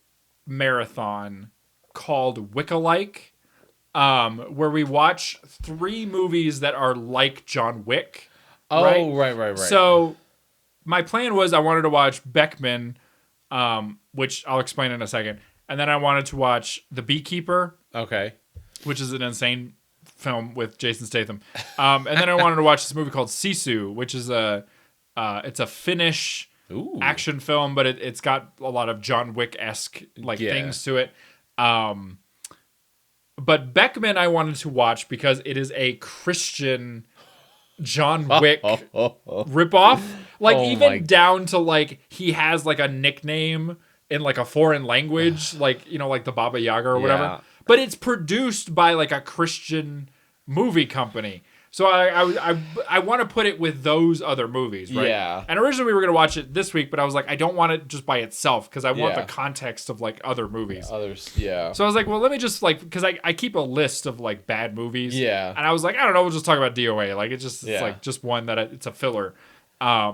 marathon called Wick-alike, where we watch 3 movies that are like John Wick. Oh, right. So my plan was I wanted to watch Beckman, which I'll explain in a second, and then I wanted to watch The Beekeeper. Okay. Which is an insane film with Jason Statham. And then I wanted to watch this movie called Sisu, which is it's a Finnish action film, but it's got a lot of John Wick-esque things to it. But Beckman I wanted to watch because it is a Christian John Wick ripoff. Down to like he has like a nickname in like a foreign language, like the Baba Yaga or whatever. Yeah. But it's produced by like a Christian movie company. So I want to put it with those other movies, right? Yeah. And originally we were going to watch it this week, but I was like, I don't want it just by itself because I want the context of like other movies. Yeah. So I was like, well, let me just like, because I keep a list of like bad movies. Yeah. And I was like, I don't know, we'll just talk about DOA. Like it's like just one that it's a filler. Yeah,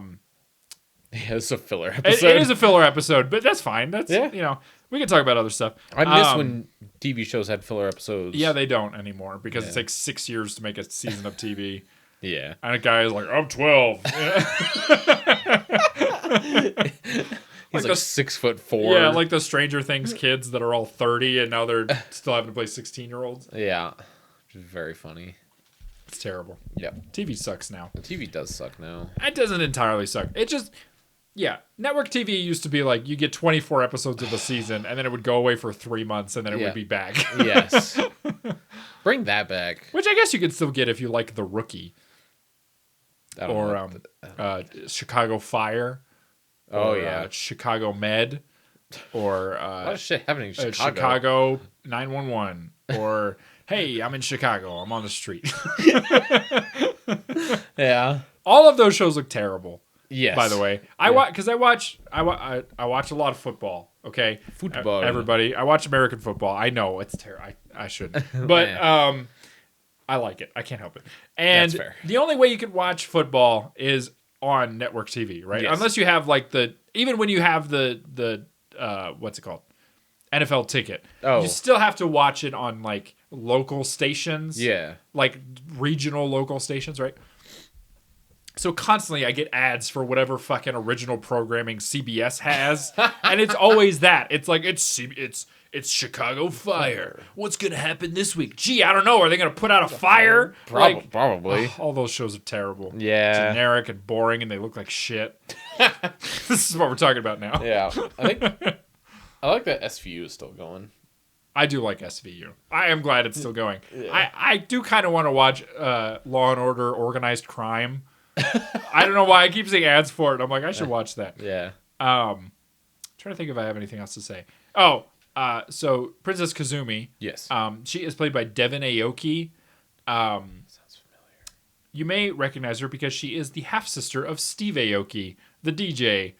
it's a filler episode. It is a filler episode, but that's fine. That's we can talk about other stuff. I miss when TV shows had filler episodes. Yeah, they don't anymore because it takes 6 years to make a season of TV. Yeah. And a guy is like, I'm 12. He's like 6'4". Yeah, like the Stranger Things kids that are all 30 and now they're still having to play 16-year-olds. Yeah. Which is very funny. It's terrible. Yeah. TV sucks now. The TV does suck now. It doesn't entirely suck. It just... Yeah, network TV used to be like you get 24 episodes of a season, and then it would go away for 3 months, and then it would be back. Yes, bring that back. Which I guess you could still get if you like The Rookie, or Chicago Fire. Or, Chicago Med, or a lot of shit happening in Chicago. Chicago 911, or hey, I'm in Chicago. I'm on the street. Yeah, all of those shows look terrible. Yes. By the way, I watch a lot of football. Okay, football. Everybody, I watch American football. I know it's terrible. I shouldn't, but I like it. I can't help it. And that's fair. The only way you can watch football is on network TV, right? Yes. Unless you have like even when you have the what's it called, NFL ticket. Oh, you still have to watch it on like local stations. Yeah, like regional local stations, right? So constantly I get ads for whatever fucking original programming CBS has, and it's always that. It's like it's Chicago Fire. What's gonna happen this week? Gee, I don't know. Are they gonna put out a fire? Probably. All those shows are terrible. Yeah, generic and boring, and they look like shit. This is what we're talking about now. Yeah, I like that SVU is still going. I do like SVU. I am glad it's still going. Yeah. I do kind of want to watch Law and Order Organized Crime. I don't know why I keep seeing ads for it. I'm like, I should watch that. Yeah. trying to think if I have anything else to say. Oh, so Princess Kazumi. Yes. She is played by Devin Aoki. Sounds familiar. You may recognize her because she is the half sister of Steve Aoki, the DJ.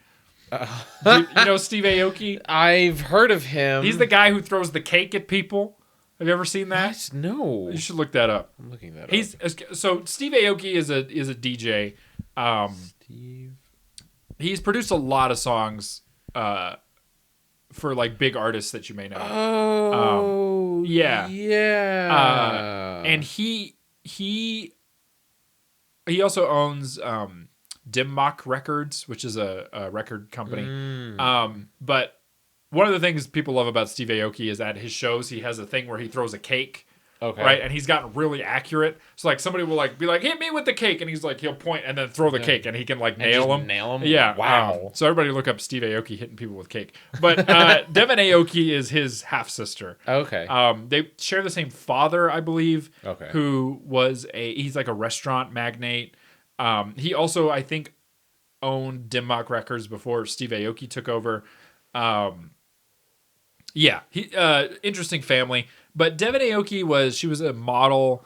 You know Steve Aoki? I've heard of him. He's the guy who throws the cake at people. Have you ever seen that? What? No. You should look that up. I'm looking that up. So Steve Aoki is a DJ. Steve. He's produced a lot of songs for like big artists that you may know. Oh, yeah. And he also owns Dimmock Records, which is a record company. But one of the things people love about Steve Aoki is at his shows he has a thing where he throws a cake. Okay. Right, and he's gotten really accurate. So like somebody will like be like, "Hit me with the cake," and he'll point and then throw the cake, and he can like nail him. Nail him. Yeah. Wow. So everybody look up Steve Aoki hitting people with cake. But Devin Aoki is his half sister. Okay. They share the same father, I believe. Okay. Who he's like a restaurant magnate. He also, I think, owned Dimmock Records before Steve Aoki took over. Interesting family. But Devin Aoki she was a model.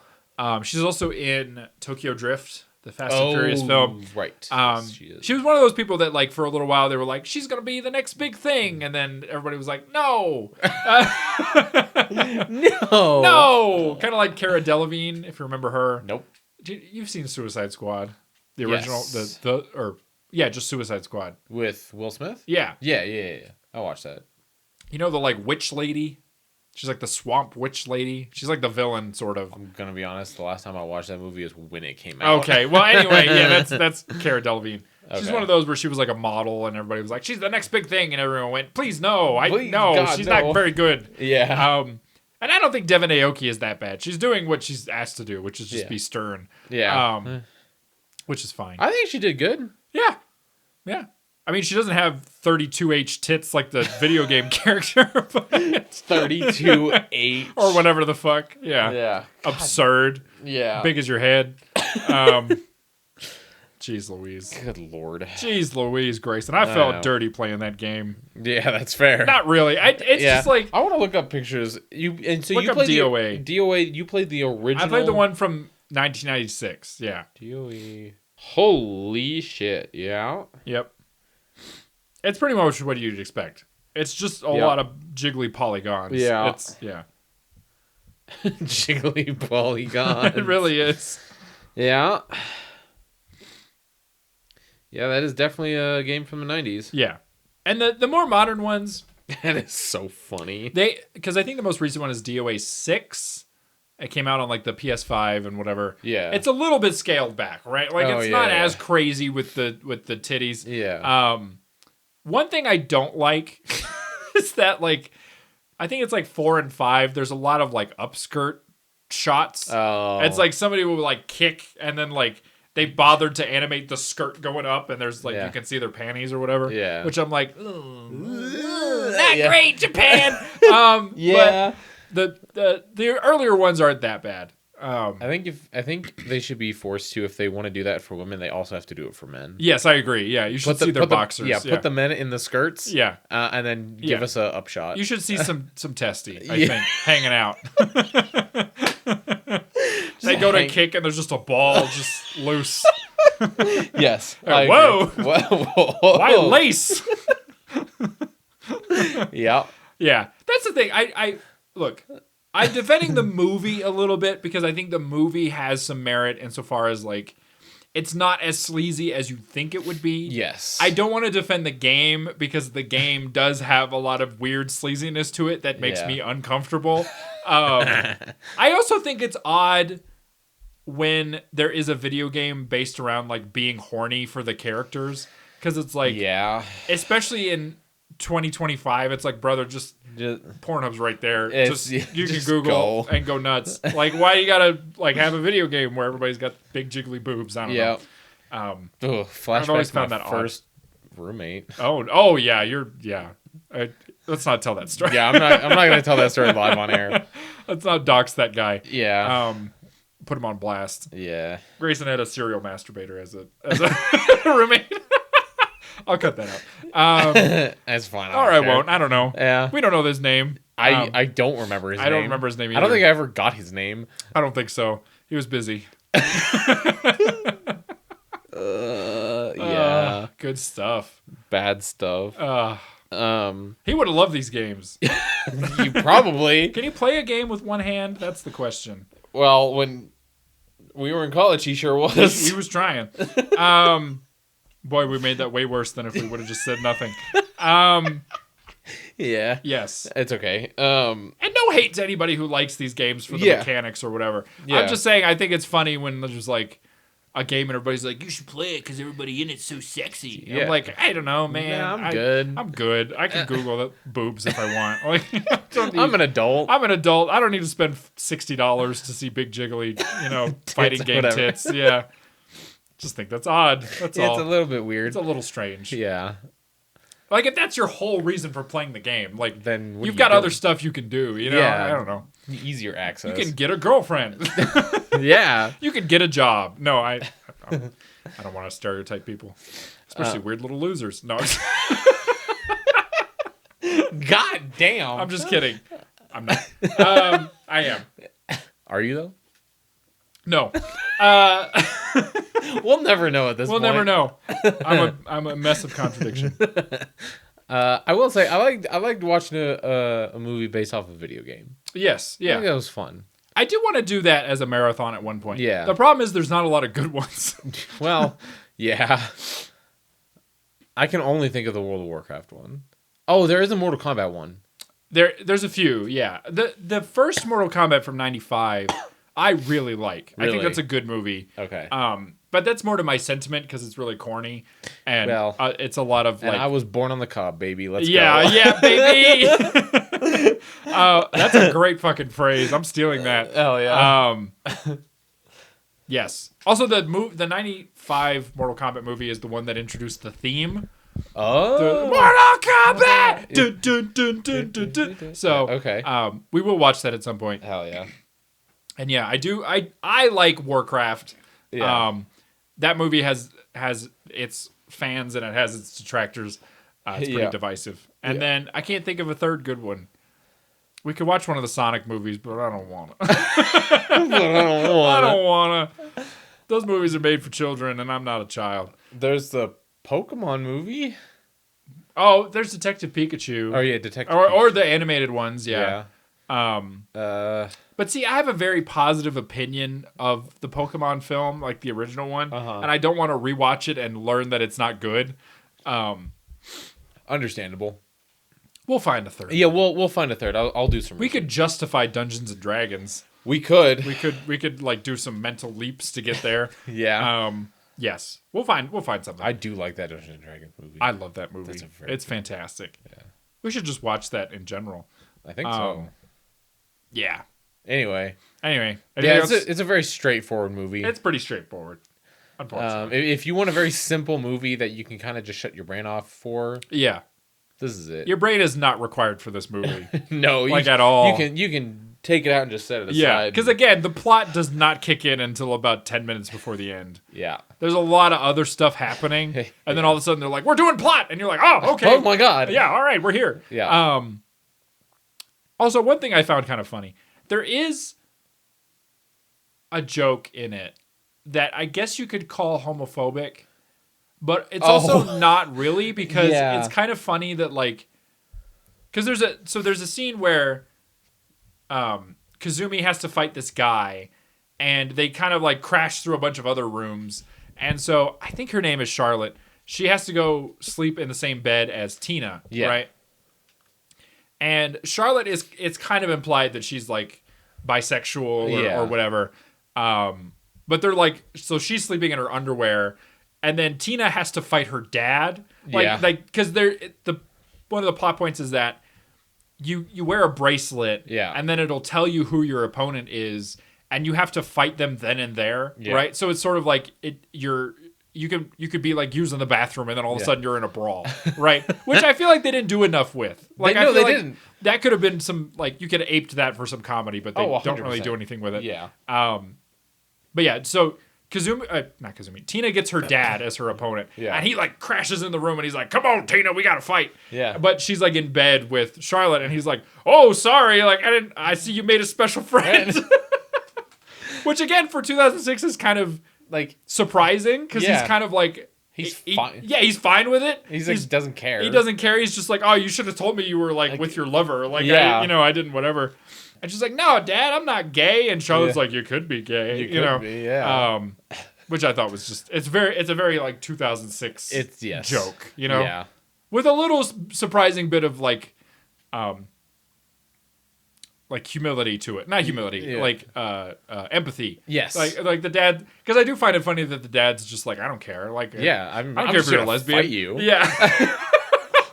She's also in Tokyo Drift, the Fast and Furious film. Right. Yes, she was one of those people that like for a little while they were like, she's gonna be the next big thing, and then everybody was like, no, no, kind of like Cara Delevingne, if you remember her. Nope. You've seen Suicide Squad, the original, just Suicide Squad with Will Smith. Yeah. I watched that. You know the like witch lady. She's like the swamp witch lady. She's like the villain, sort of. I'm gonna be honest. The last time I watched that movie is when it came out. Okay. Well, anyway, yeah, that's Cara Delevingne. Okay. She's one of those where she was like a model, and everybody was like, "She's the next big thing," and everyone went, "Please, no, she's not very good." Yeah. And I don't think Devin Aoki is that bad. She's doing what she's asked to do, which is just be stern. Yeah. Which is fine. I think she did good. Yeah. Yeah. I mean, she doesn't have 32H tits like the video game character. But 32H. Or whatever the fuck. Yeah. Yeah. Absurd. Yeah. Big as your head. Jeez Louise. Good Lord. Jeez Louise, Grayson. I felt dirty playing that game. Yeah, that's fair. Not really. It's just like... I want to look up pictures. You played DOA. DOA, you played the original... I played the one from 1996. Yeah. DOA. Holy shit. Yeah. Yep. It's pretty much what you'd expect. It's just a lot of jiggly polygons. Yeah. Jiggly polygons. It really is. Yeah. Yeah, that is definitely a game from the 90s. Yeah. And the more modern ones... That is so funny. Because I think the most recent one is DOA 6. It came out on like the PS5 and whatever. Yeah. It's a little bit scaled back, right? Like it's not as crazy with the titties. Yeah. One thing I don't like is that like I think it's like 4 and 5. There's a lot of like upskirt shots. Oh. It's like somebody will like kick and then like they bothered to animate the skirt going up and there's like you can see their panties or whatever. Yeah. Which I'm like, not great, Japan. Yeah. But the earlier ones aren't that bad. I think they should be forced to, if they want to do that for women, they also have to do it for men. Yes, I agree. Yeah, you should see their boxers. Put the men in the skirts. Yeah, and then give us a upshot. You should see some testy. I think hanging out. They go to kick and there's just a ball just loose. Yes. Whoa. Whoa! Why lace? Yeah. Yeah, that's the thing. I look. I'm defending the movie a little bit because I think the movie has some merit insofar as like it's not as sleazy as you think it would be. Yes. I don't want to defend the game because the game does have a lot of weird sleaziness to it that makes me uncomfortable. I also think it's odd when there is a video game based around like being horny for the characters because it's like especially in 2025 it's like brother just Pornhub's right there. You can Google and go nuts. Like, why you gotta like have a video game where everybody's got big jiggly boobs? I don't know. Flashback to my first roommate. Oh yeah, let's not tell that story. Yeah, I'm not gonna tell that story live on air. Let's not dox that guy. Yeah. Put him on blast. Yeah. Grayson had a serial masturbator as a roommate. I'll cut that out. That's fine. Or I won't. I don't know. Yeah. We don't know his name. I don't remember his name. I don't remember his name either. I don't think I ever got his name. I don't think so. He was busy. Yeah. Good stuff. Bad stuff. He would have loved these games. You probably. Can you play a game with one hand? That's the question. Well, when we were in college, he sure was. He was trying. Boy, we made that way worse than if we would have just said nothing. Yeah. Yes. It's okay. And no hate to anybody who likes these games for the mechanics or whatever. Yeah. I'm just saying I think it's funny when there's just like a game and everybody's like, you should play it because everybody in it's so sexy. Yeah. I'm like, I don't know, man. Nah, I'm good. I'm good. I can Google the boobs if I want. Like, I'm an adult. I'm an adult. I don't need to spend $60 to see big jiggly, fighting game tits. Yeah. Just think that's odd. That's all. It's a little bit weird. It's a little strange. Yeah. Like, if that's your whole reason for playing the game, like, then you've got other stuff you can do, Yeah. I don't know. Easier access. You can get a girlfriend. Yeah. You can get a job. No, I don't want to stereotype people. Especially weird little losers. No. God damn. I'm just kidding. I'm not. I am. Are you, though? No. We'll never know at this We'll point. never know. I'm a mess of contradiction. I will say I liked watching a movie based off a video game. Yes. I Yeah. think that was fun. I do want to do that as a marathon at one point. Yeah. The problem is there's not a lot of good ones. Well, yeah. I can only think of the World of Warcraft one. Oh, there is a Mortal Kombat one. There's a few, yeah. The first Mortal Kombat from '95, I really like. I think that's a good movie. Okay. But that's more to my sentiment because it's really corny, and it's a lot of and like. I was born on the cob, baby. Let's go. Yeah, baby. That's a great fucking phrase. I'm stealing that. Oh yeah. Yes. Also, the '95 Mortal Kombat movie is the one that introduced the theme. Oh. Mortal Kombat. Dun, dun, dun, dun, dun, dun. So okay. We will watch that at some point. Hell yeah. And yeah, I do. I like Warcraft. Yeah. That movie has its fans and it has its detractors. It's pretty divisive. And then I can't think of a third good one. We could watch one of the Sonic movies, but I don't want to. I don't want to. Those movies are made for children, and I'm not a child. There's the Pokemon movie. Oh, there's Detective Pikachu. Oh yeah, Detective. Or the animated ones, yeah. Yeah. But see, I have a very positive opinion of the Pokemon film, like the original one, and I don't want to rewatch it and learn that it's not good. Understandable. We'll find a third. Yeah, we'll find a third. I'll do some. We could justify Dungeons and Dragons. We could. We could like do some mental leaps to get there. Yeah. Yes. We'll find something. I do like that Dungeons and Dragons movie. I love that movie. It's fantastic. Yeah. We should just watch that in general. I think so. Yeah. Anyway. Yeah, it's a very straightforward movie. It's pretty straightforward. Unfortunately. If you want a very simple movie that you can kind of just shut your brain off for, yeah, this is it. Your brain is not required for this movie. No, at all. You can take it out and just set it aside. Yeah, because again, the plot does not kick in until about 10 minutes before the end. Yeah, there's a lot of other stuff happening, and then all of a sudden they're like, "We're doing plot," and you're like, "Oh, okay." Oh my god. Yeah, all right, we're here. Yeah. Also, one thing I found kind of funny, there is a joke in it that I guess you could call homophobic, but it's also not really because it's kind of funny that like, because there's a scene where Kazumi has to fight this guy, and they kind of like crash through a bunch of other rooms, and so I think her name is Charlotte. She has to go sleep in the same bed as Tina, right? And Charlotte it's kind of implied that she's like bisexual or whatever. But they're like, so she's sleeping in her underwear, and then Tina has to fight her dad. Because one of the plot points is that you wear a bracelet, and then it'll tell you who your opponent is, and you have to fight them then and there, right? So it's sort of like you could be like using the bathroom, and then all of a sudden you're in a brawl, right? Which I feel like they didn't do enough with. Like they didn't. That could have been some like you could have aped that for some comedy, but they don't 100%. really do anything with it. Yeah. But yeah, so not Kazumi. Tina gets her dad as her opponent, Yeah. and he like crashes in the room, and he's like, "Come on, Tina, we gotta fight." Yeah. But she's like in bed with Charlotte, and he's like, "Oh, sorry, like I see you made a special friend." Which again for 2006 is kind of like surprising because he's kind of like he's fine. Yeah, he's fine with it. He's like doesn't care. He doesn't care. He's just like, "Oh, you should have told me you were like with your lover." Like, I didn't. Whatever. And she's like, "No, Dad, I'm not gay." And Charlotte's like, "You could be gay." You could be, yeah. Which I thought was just it's a very like 2006 joke, Yeah. with a little surprising bit of like humility to it. Not humility, like empathy. Yes. Like the dad, because I do find it funny that the dad's just like, I don't care. Like, I don't care if you're a lesbian. Fight you. Yeah.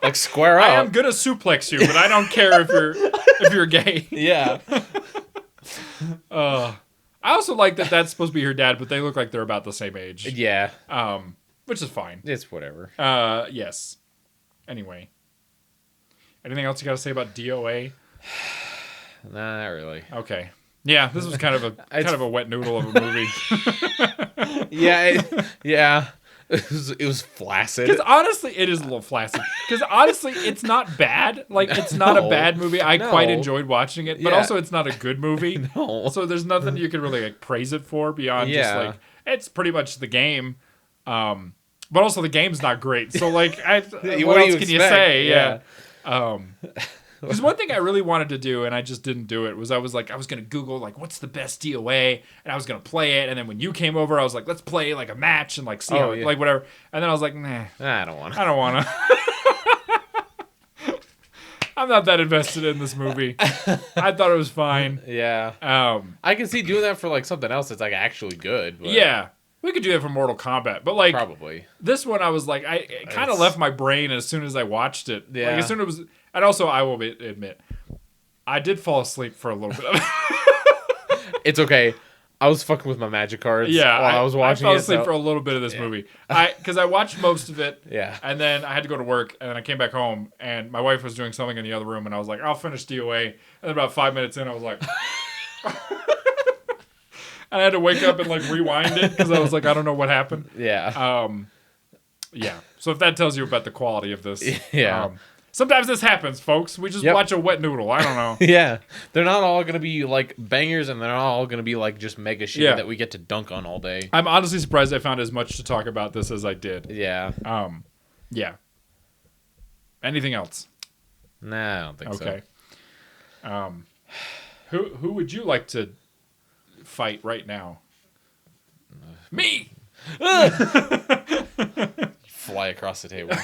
Like square up. I am gonna suplex you, but I don't care if you're gay. Yeah. I also like that that's supposed to be her dad, but they look like they're about the same age. Yeah. Which is fine. It's whatever. Yes. Anyway. Anything else you got to say about DOA? Nah, not really. Okay. Yeah, this was kind of a wet noodle of a movie. Yeah. It was flaccid. Because honestly, it is a little flaccid. Because honestly, it's not bad. Like, it's not a bad movie. I quite enjoyed watching it, but also it's not a good movie. No. So there's nothing you can really like praise it for beyond just like it's pretty much the game. But also the game's not great. So like, what else can you say? Yeah. Because one thing I really wanted to do, and I just didn't do it, was I was going to Google, like, what's the best DOA? And I was going to play it. And then when you came over, I was like, let's play, like, a match and, like, see how, like, whatever. And then I was like, nah. I don't want to. I don't want to. I'm not that invested in this movie. I thought it was fine. Yeah. I can see doing that for, like, something else that's, like, actually good. But... Yeah. We could do that for Mortal Kombat. But, like, probably. This one, I was like, it kind of left my brain as soon as I watched it. Yeah. Like, as soon as it was... And also, I will admit, I did fall asleep for a little bit of it. It's okay. I was fucking with my magic cards while I was watching it. I fell asleep for a little bit of this movie. Because I watched most of it, and then I had to go to work, and then I came back home, and my wife was doing something in the other room, and I was like, I'll finish DOA. And then about 5 minutes in, I was like... And I had to wake up and, like, rewind it, because I was like, I don't know what happened. Yeah. Yeah. So if that tells you about the quality of this... Yeah. Sometimes this happens, folks. We just watch a wet noodle. I don't know. Yeah. They're not all going to be, like, bangers, and they're not all going to be, like, just mega shit that we get to dunk on all day. I'm honestly surprised I found as much to talk about this as I did. Yeah. Yeah. Anything else? Nah, I don't think so. Okay. Who would you like to fight right now? Me! Fly across the table.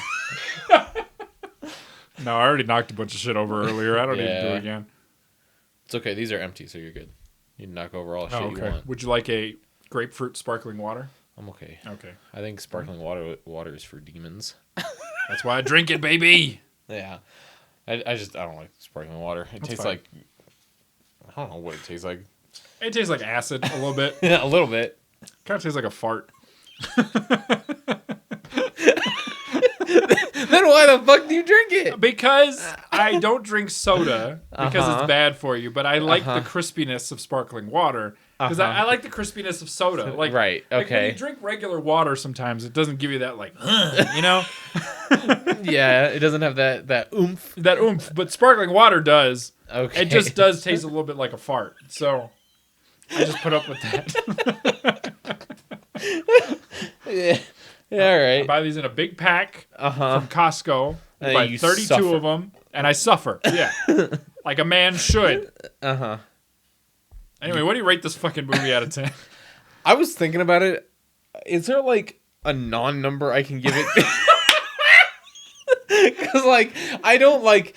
No, I already knocked a bunch of shit over earlier. I don't need to do it again. It's okay. These are empty, so you're good. You can knock over all the shit you want. Would you like a grapefruit sparkling water? I'm okay. Okay. I think sparkling water is for demons. That's why I drink it, baby. Yeah. I don't like sparkling water. It tastes like... I don't know what it tastes like. It tastes like acid a little bit. Yeah, a little bit. Kind of tastes like a fart. Then why the fuck do you drink it? Because I don't drink soda because it's bad for you, but I like the crispiness of sparkling water because I like the crispiness of soda. Like, right, okay. Like when you drink regular water, sometimes it doesn't give you that like, you know? Yeah, it doesn't have that oomph. That oomph, but sparkling water does. Okay. It just does taste a little bit like a fart. So I just put up with that. Yeah. Yeah, all right. I buy these in a big pack from Costco. I buy 32 suffer. of them, and I suffer. Yeah. Like a man should. Anyway, what do you rate this fucking movie out of 10? I was thinking about it. Is there, like, a non-number I can give it? Because, like, I don't, like,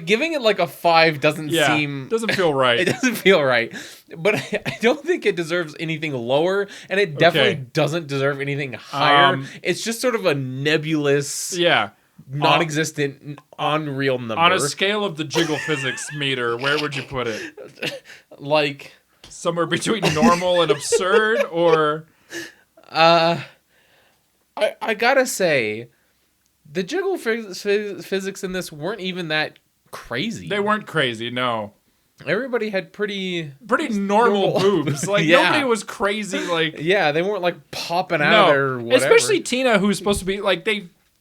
giving it, like, a 5 doesn't seem... doesn't feel right. It doesn't feel right. But I don't think it deserves anything lower, and it definitely doesn't deserve anything higher. It's just sort of a nebulous, non-existent, unreal number. On a scale of the jiggle physics meter, where would you put it? Like... Somewhere between normal and absurd, or... I gotta say... The jiggle physics in this weren't even that crazy. They weren't crazy, no. Everybody had pretty normal boobs. Like, nobody was crazy. Like, yeah, they weren't like popping out or whatever. Especially Tina, who's supposed to be like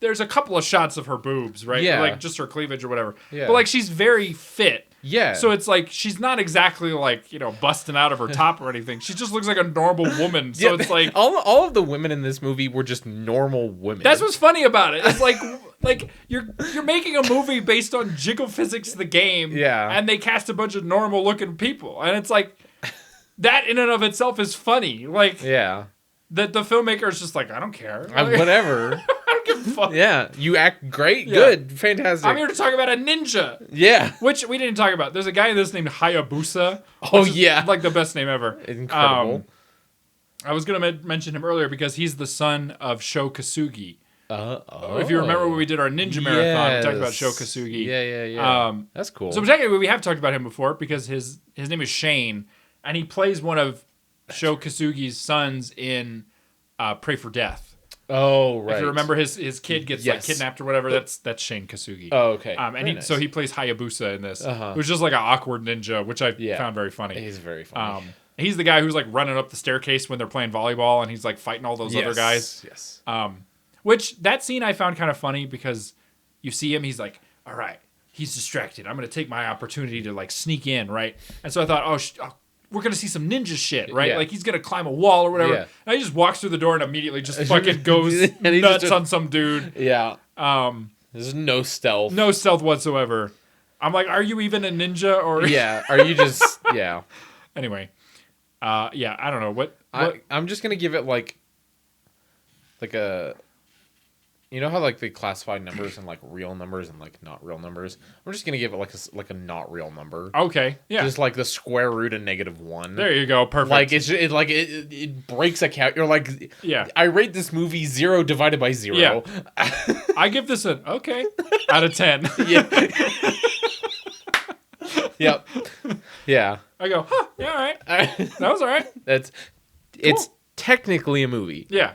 there's a couple of shots of her boobs, right? Yeah. Or, like just her cleavage or whatever. Yeah. But like she's very fit. Yeah. So it's like she's not exactly like, busting out of her top or anything. She just looks like a normal woman. So it's like all of the women in this movie were just normal women. That's what's funny about it. It's like you're making a movie based on Jiggle Physics the game. Yeah. And they cast a bunch of normal looking people. And it's like that in and of itself is funny. Like yeah. The filmmaker is just like, I don't care. Like, whatever. I don't give a fuck. Yeah. You act great. Yeah. Good. Fantastic. I'm here to talk about a ninja. Yeah. Which we didn't talk about. There's a guy in this named Hayabusa. Oh, yeah. Like the best name ever. Incredible. I was going to mention him earlier because he's the son of Sho Kasugi. If you remember when we did our ninja marathon, we talked about Sho Kasugi. Yeah. That's cool. So technically we have talked about him before because his name is Shane, and he plays one of Sho Kasugi's sons in Pray for Death. Oh, right. If you remember, his kid gets like kidnapped or whatever. That's Shane Kasugi. Oh, okay. So he plays Hayabusa in this, who's just like an awkward ninja, which I found very funny. He's very funny. He's the guy who's like running up the staircase when they're playing volleyball, and he's like fighting all those other guys. Yes. Which that scene I found kind of funny because you see him, he's like, all right, he's distracted. I'm going to take my opportunity to like sneak in, right? And so I thought, we're going to see some ninja shit, right? Yeah. Like he's going to climb a wall or whatever. Yeah. And he just walks through the door and immediately just fucking goes nuts on some dude. Yeah. There's no stealth. No stealth whatsoever. I'm like, are you even a ninja or? Yeah. Are you just, yeah. Anyway. Yeah, I don't know. What? I'm just going to give it like a... You know how like they classify numbers and like real numbers and like not real numbers? I'm just gonna give it like a not real number. Okay, yeah. Just like the square root of -1. There you go, perfect. Like it breaks a count. You're like, yeah. I rate this movie 0 divided by 0. Yeah. I give this an okay out of 10. Yeah. Yep. Yeah. I go, yeah, all right. That was all right. It's technically a movie. Yeah.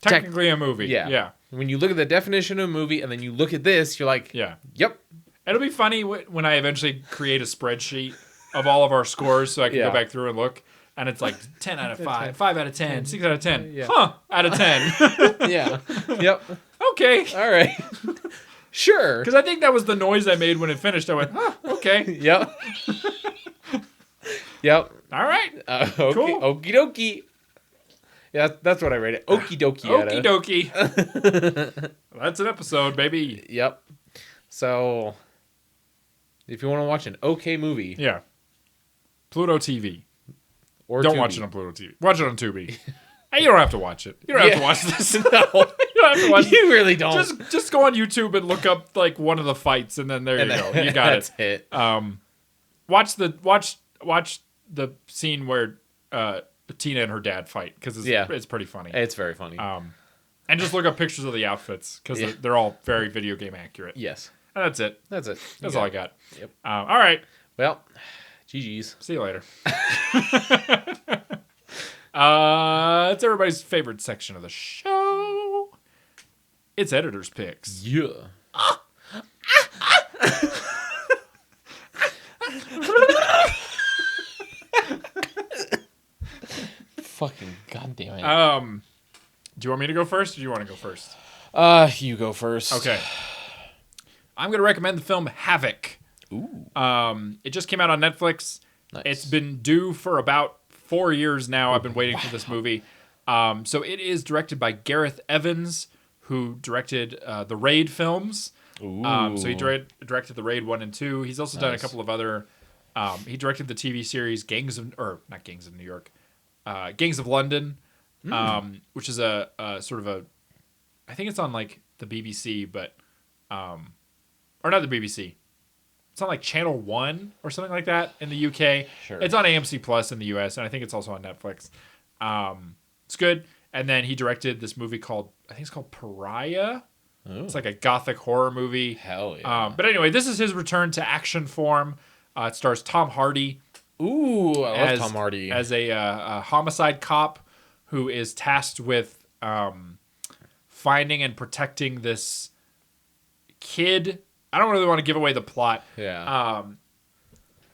Technically a movie. Yeah. When you look at the definition of a movie and then you look at this, you're like, yeah. Yep. It'll be funny when I eventually create a spreadsheet of all of our scores so I can go back through and look. And it's like 10 out of 5, 5 out of 10, 6 out of 10. Yeah. Out of 10. Yeah. Yep. Okay. All right. Sure. Because I think that was the noise I made when it finished. I went, okay. Yep. Yep. All right. Okay. Cool. Okie dokie. Yeah, that's what I rated. Okie dokie. Okie dokie. That's an episode, baby. Yep. So, if you want to watch an okay movie. Yeah. Pluto TV. Or don't Tubi. watch it on Pluto TV. Watch it on Tubi. Hey, you don't have to watch it. You don't have to watch this. No. You don't have to watch it. You really don't. Just go on YouTube and look up like one of the fights, and then there you go. You got that's it. Watch the scene where Tina and her dad fight because it's pretty funny. It's very funny. And just look up pictures of the outfits because they're all very video game accurate. Yes. And that's it. That's all I got. Yep. All right. Well, GG's. See you later. It's everybody's favorite section of the show. It's editor's picks. Yeah. Fucking goddamn it. Do you want me to go first or do you want to go first? You go first. Okay. I'm going to recommend the film Havoc. Ooh. It just came out on Netflix. Nice. It's been due for about 4 years now. I've been waiting for this movie. So it is directed by Gareth Evans, who directed the Raid films. Ooh. So he directed the Raid 1 and 2. He's also done a couple of other... he directed the TV series Gangs of London, which is a sort of a... I think it's on like the BBC, but... or not the BBC. It's on like Channel 1 or something like that in the UK. Sure. It's on AMC Plus in the US, and I think it's also on Netflix. It's good. And then he directed this movie called Pariah. Ooh. It's like a gothic horror movie. Hell yeah. But anyway, this is his return to action form. It stars Tom Hardy. Ooh, I love Tom Hardy. As a homicide cop who is tasked with finding and protecting this kid. I don't really want to give away the plot. Yeah.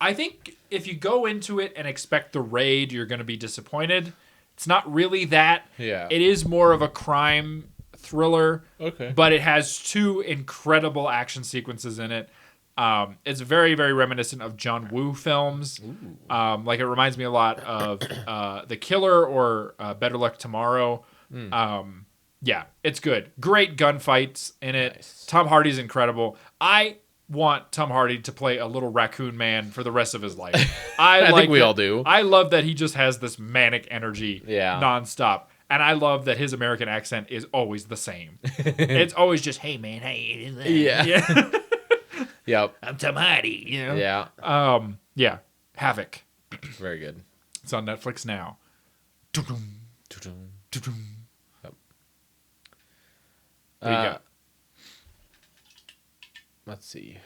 I think if you go into it and expect the raid, you're going to be disappointed. It's not really that. Yeah. It is more of a crime thriller. Okay. But it has 2 incredible action sequences in it. It's very, very reminiscent of John Woo films. Like it reminds me a lot of The Killer or Better Luck Tomorrow. Yeah, it's good. Great gunfights in it. Nice. Tom Hardy's incredible. I want Tom Hardy to play a little raccoon man for the rest of his life. I think we all do. I love that he just has this manic energy nonstop. And I love that his American accent is always the same. It's always just, hey, man, hey. Yeah. Yep. I'm Tom Hardy, you know? Yeah. Yeah. Havoc. Very good. It's on Netflix now. Yep. What do you got? Let's see.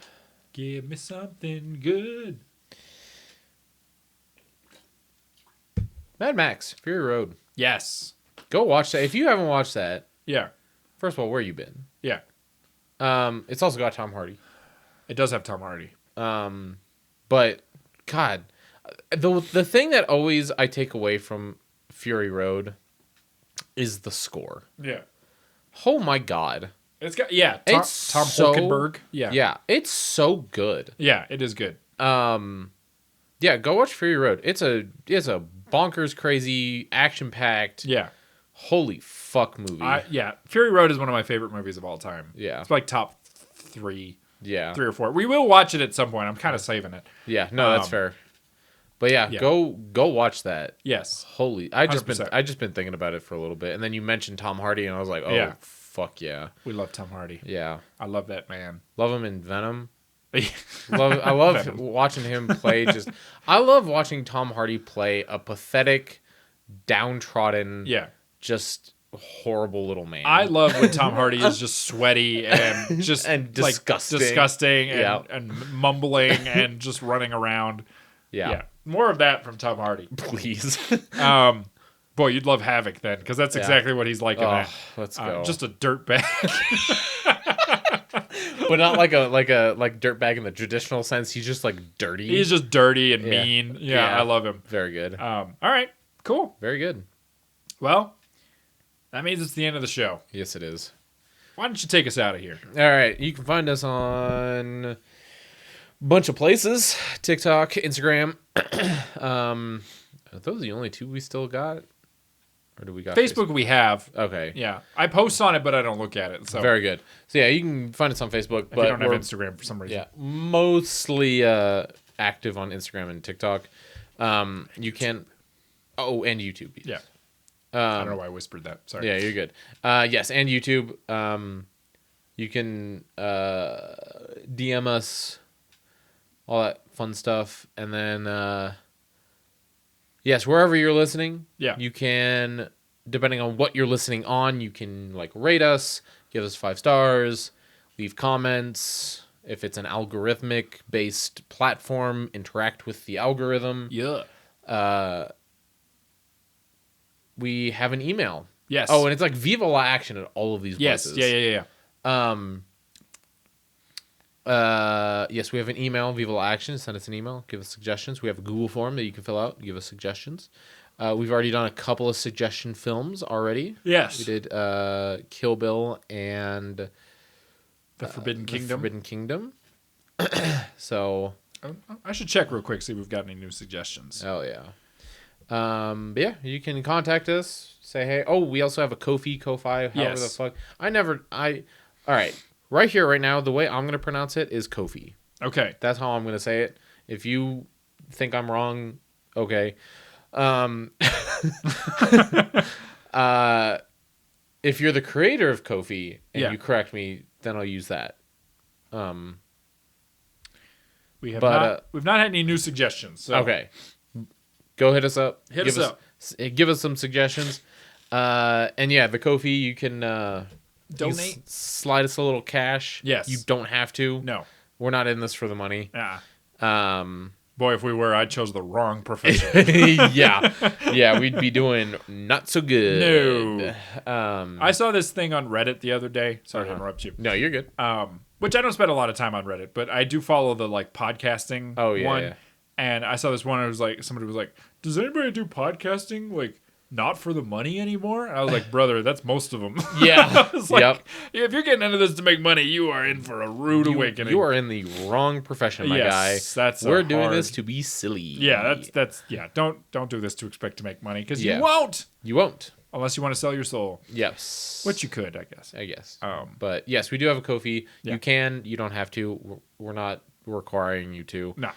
Give me something good. Mad Max, Fury Road. Yes. Go watch that. If you haven't watched that, Yeah. first of all, where you been? Yeah. It's also got Tom Hardy. It does have Tom Hardy. But God, the thing that always I take away from Fury Road is the score. Yeah. Oh my God. It's got Tom so, Hulkenberg. Yeah. It's so good. Yeah, it is good. Yeah, go watch Fury Road. It's a bonkers crazy action packed. Yeah. Holy fuck movie. Fury Road is one of my favorite movies of all time. Yeah. It's like top 3. Yeah. 3 or 4. We will watch it at some point. I'm kind of saving it. Yeah, no, that's fair. But yeah, go watch that. Yes. Holy, I just 100%. been thinking about it for a little bit, and then you mentioned Tom Hardy, and I was like, oh Yeah. fuck yeah. We love Tom Hardy. Yeah. I love that man. Love him in Venom. I love watching him play. I love watching Tom Hardy play a pathetic, downtrodden, just horrible little man. I love when Tom Hardy is just sweaty and just and like disgusting and mumbling and just running around. Yeah. More of that from Tom Hardy. Please. Boy, you'd love Havoc then, because that's exactly what he's like in that. Let's go. Just a dirtbag. But not like dirtbag in the traditional sense. He's just like dirty. He's just dirty and mean. Yeah, I love him. Very good. All right, cool. Very good. Well, that means it's the end of the show. Yes, it is. Why don't you take us out of here? All right. You can find us on a bunch of places. TikTok, Instagram. Are those the only 2 we still got? Or do we got Facebook? We have. Okay. Yeah. I post on it, but I don't look at it. So very good. So yeah, you can find us on Facebook. But you don't have Instagram for some reason. Yeah. Mostly active on Instagram and TikTok. You can... Oh, and YouTube. Yeah. I don't know why I whispered that. Sorry. Yeah, you're good. Yes, and YouTube. You can DM us, all that fun stuff, and then yes, wherever you're listening, you can, depending on what you're listening on, you can like rate us, give us 5 stars, leave comments. If it's an algorithmic based platform, interact with the algorithm. Yeah. We have an email. Yes. Oh, and it's like Viva La Action at all of these places. Yeah. Yes, we have an email, Viva La Action. Send us an email. Give us suggestions. We have a Google form that you can fill out. Give us suggestions. We've already done a couple of suggestion films already. Yes. We did Kill Bill and The Forbidden Kingdom. Forbidden Kingdom. So I should check real quick, see if we've got any new suggestions. Oh, yeah. But yeah, you can contact us. Say, hey. Oh, we also have a Ko-fi, however the fuck. All right. Right here, right now, the way I'm going to pronounce it is Ko-fi. Okay. That's how I'm going to say it. If you think I'm wrong, okay. If you're the creator of Ko-fi and you correct me, then I'll use that. We've not had any new suggestions. So. Okay. Go hit us up. Give us some suggestions. And yeah, the Ko-fi, you can donate. Slide us a little cash. Yes. You don't have to. No. We're not in this for the money. Boy, if we were, I chose the wrong profession. Yeah, we'd be doing not so good. No. I saw this thing on Reddit the other day. Sorry to interrupt you. No, you're good. Which I don't spend a lot of time on Reddit, but I do follow the like podcasting one. Yeah. And I saw this one. Somebody was like, "Does anybody do podcasting like not for the money anymore?" And I was like, "Brother, that's most of them." Yeah. I was like, if you're getting into this to make money, you are in for a rude awakening. You are in the wrong profession, my guy. We're doing this to be silly. Yeah, that's Don't do this to expect to make money because you won't. You won't. Unless you want to sell your soul. Yes. Which you could, I guess. But yes, we do have a Ko-fi. Yeah. You can. You don't have to. We're not requiring you to. No.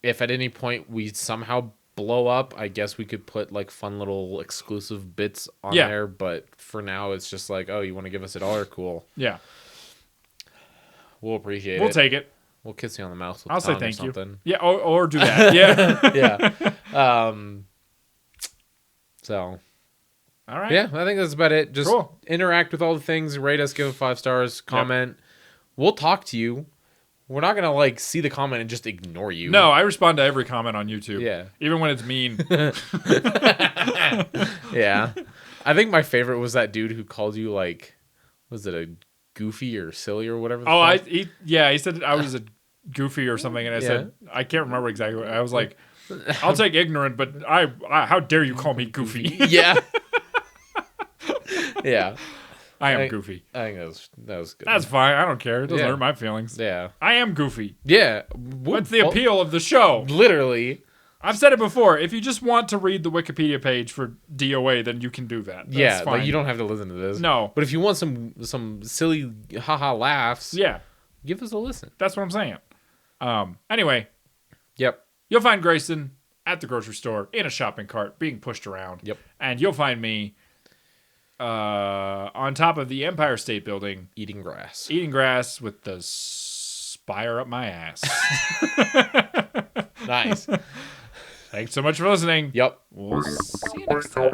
If at any point we somehow blow up, I guess we could put like fun little exclusive bits on there. But for now, it's just like, oh, you want to give us $1? Cool. Yeah. We'll appreciate it. We'll take it. We'll kiss you on the mouth with I'll say tongue thank or something. you. Yeah, or do that. Yeah. Yeah. So. All right. Yeah, I think that's about it. Just cool. Interact with all the things. Rate us, give it 5 stars, comment. Yep. We'll talk to you. We're not gonna like see the comment and just ignore you. No, I respond to every comment on YouTube. Yeah, even when it's mean. Yeah, I think my favorite was that dude who called you like, was it a goofy or silly or whatever? He said I was a goofy or something, and I said I can't remember exactly what I was like. I'll take ignorant, but I how dare you call me goofy? Yeah, yeah. I am goofy. I think that was good. That's fine. I don't care. It doesn't hurt my feelings. Yeah. I am goofy. Yeah. What's the appeal of the show? Literally. I've said it before. If you just want to read the Wikipedia page for DOA, then you can do that. That's fine. Like you don't have to listen to this. No. But if you want some silly haha laughs, give us a listen. That's what I'm saying. Anyway. Yep. You'll find Grayson at the grocery store in a shopping cart being pushed around. Yep. And you'll find me on top of the Empire State Building eating grass with the spire up my ass. Nice. Thanks so much for listening. Yep. We'll see you next time.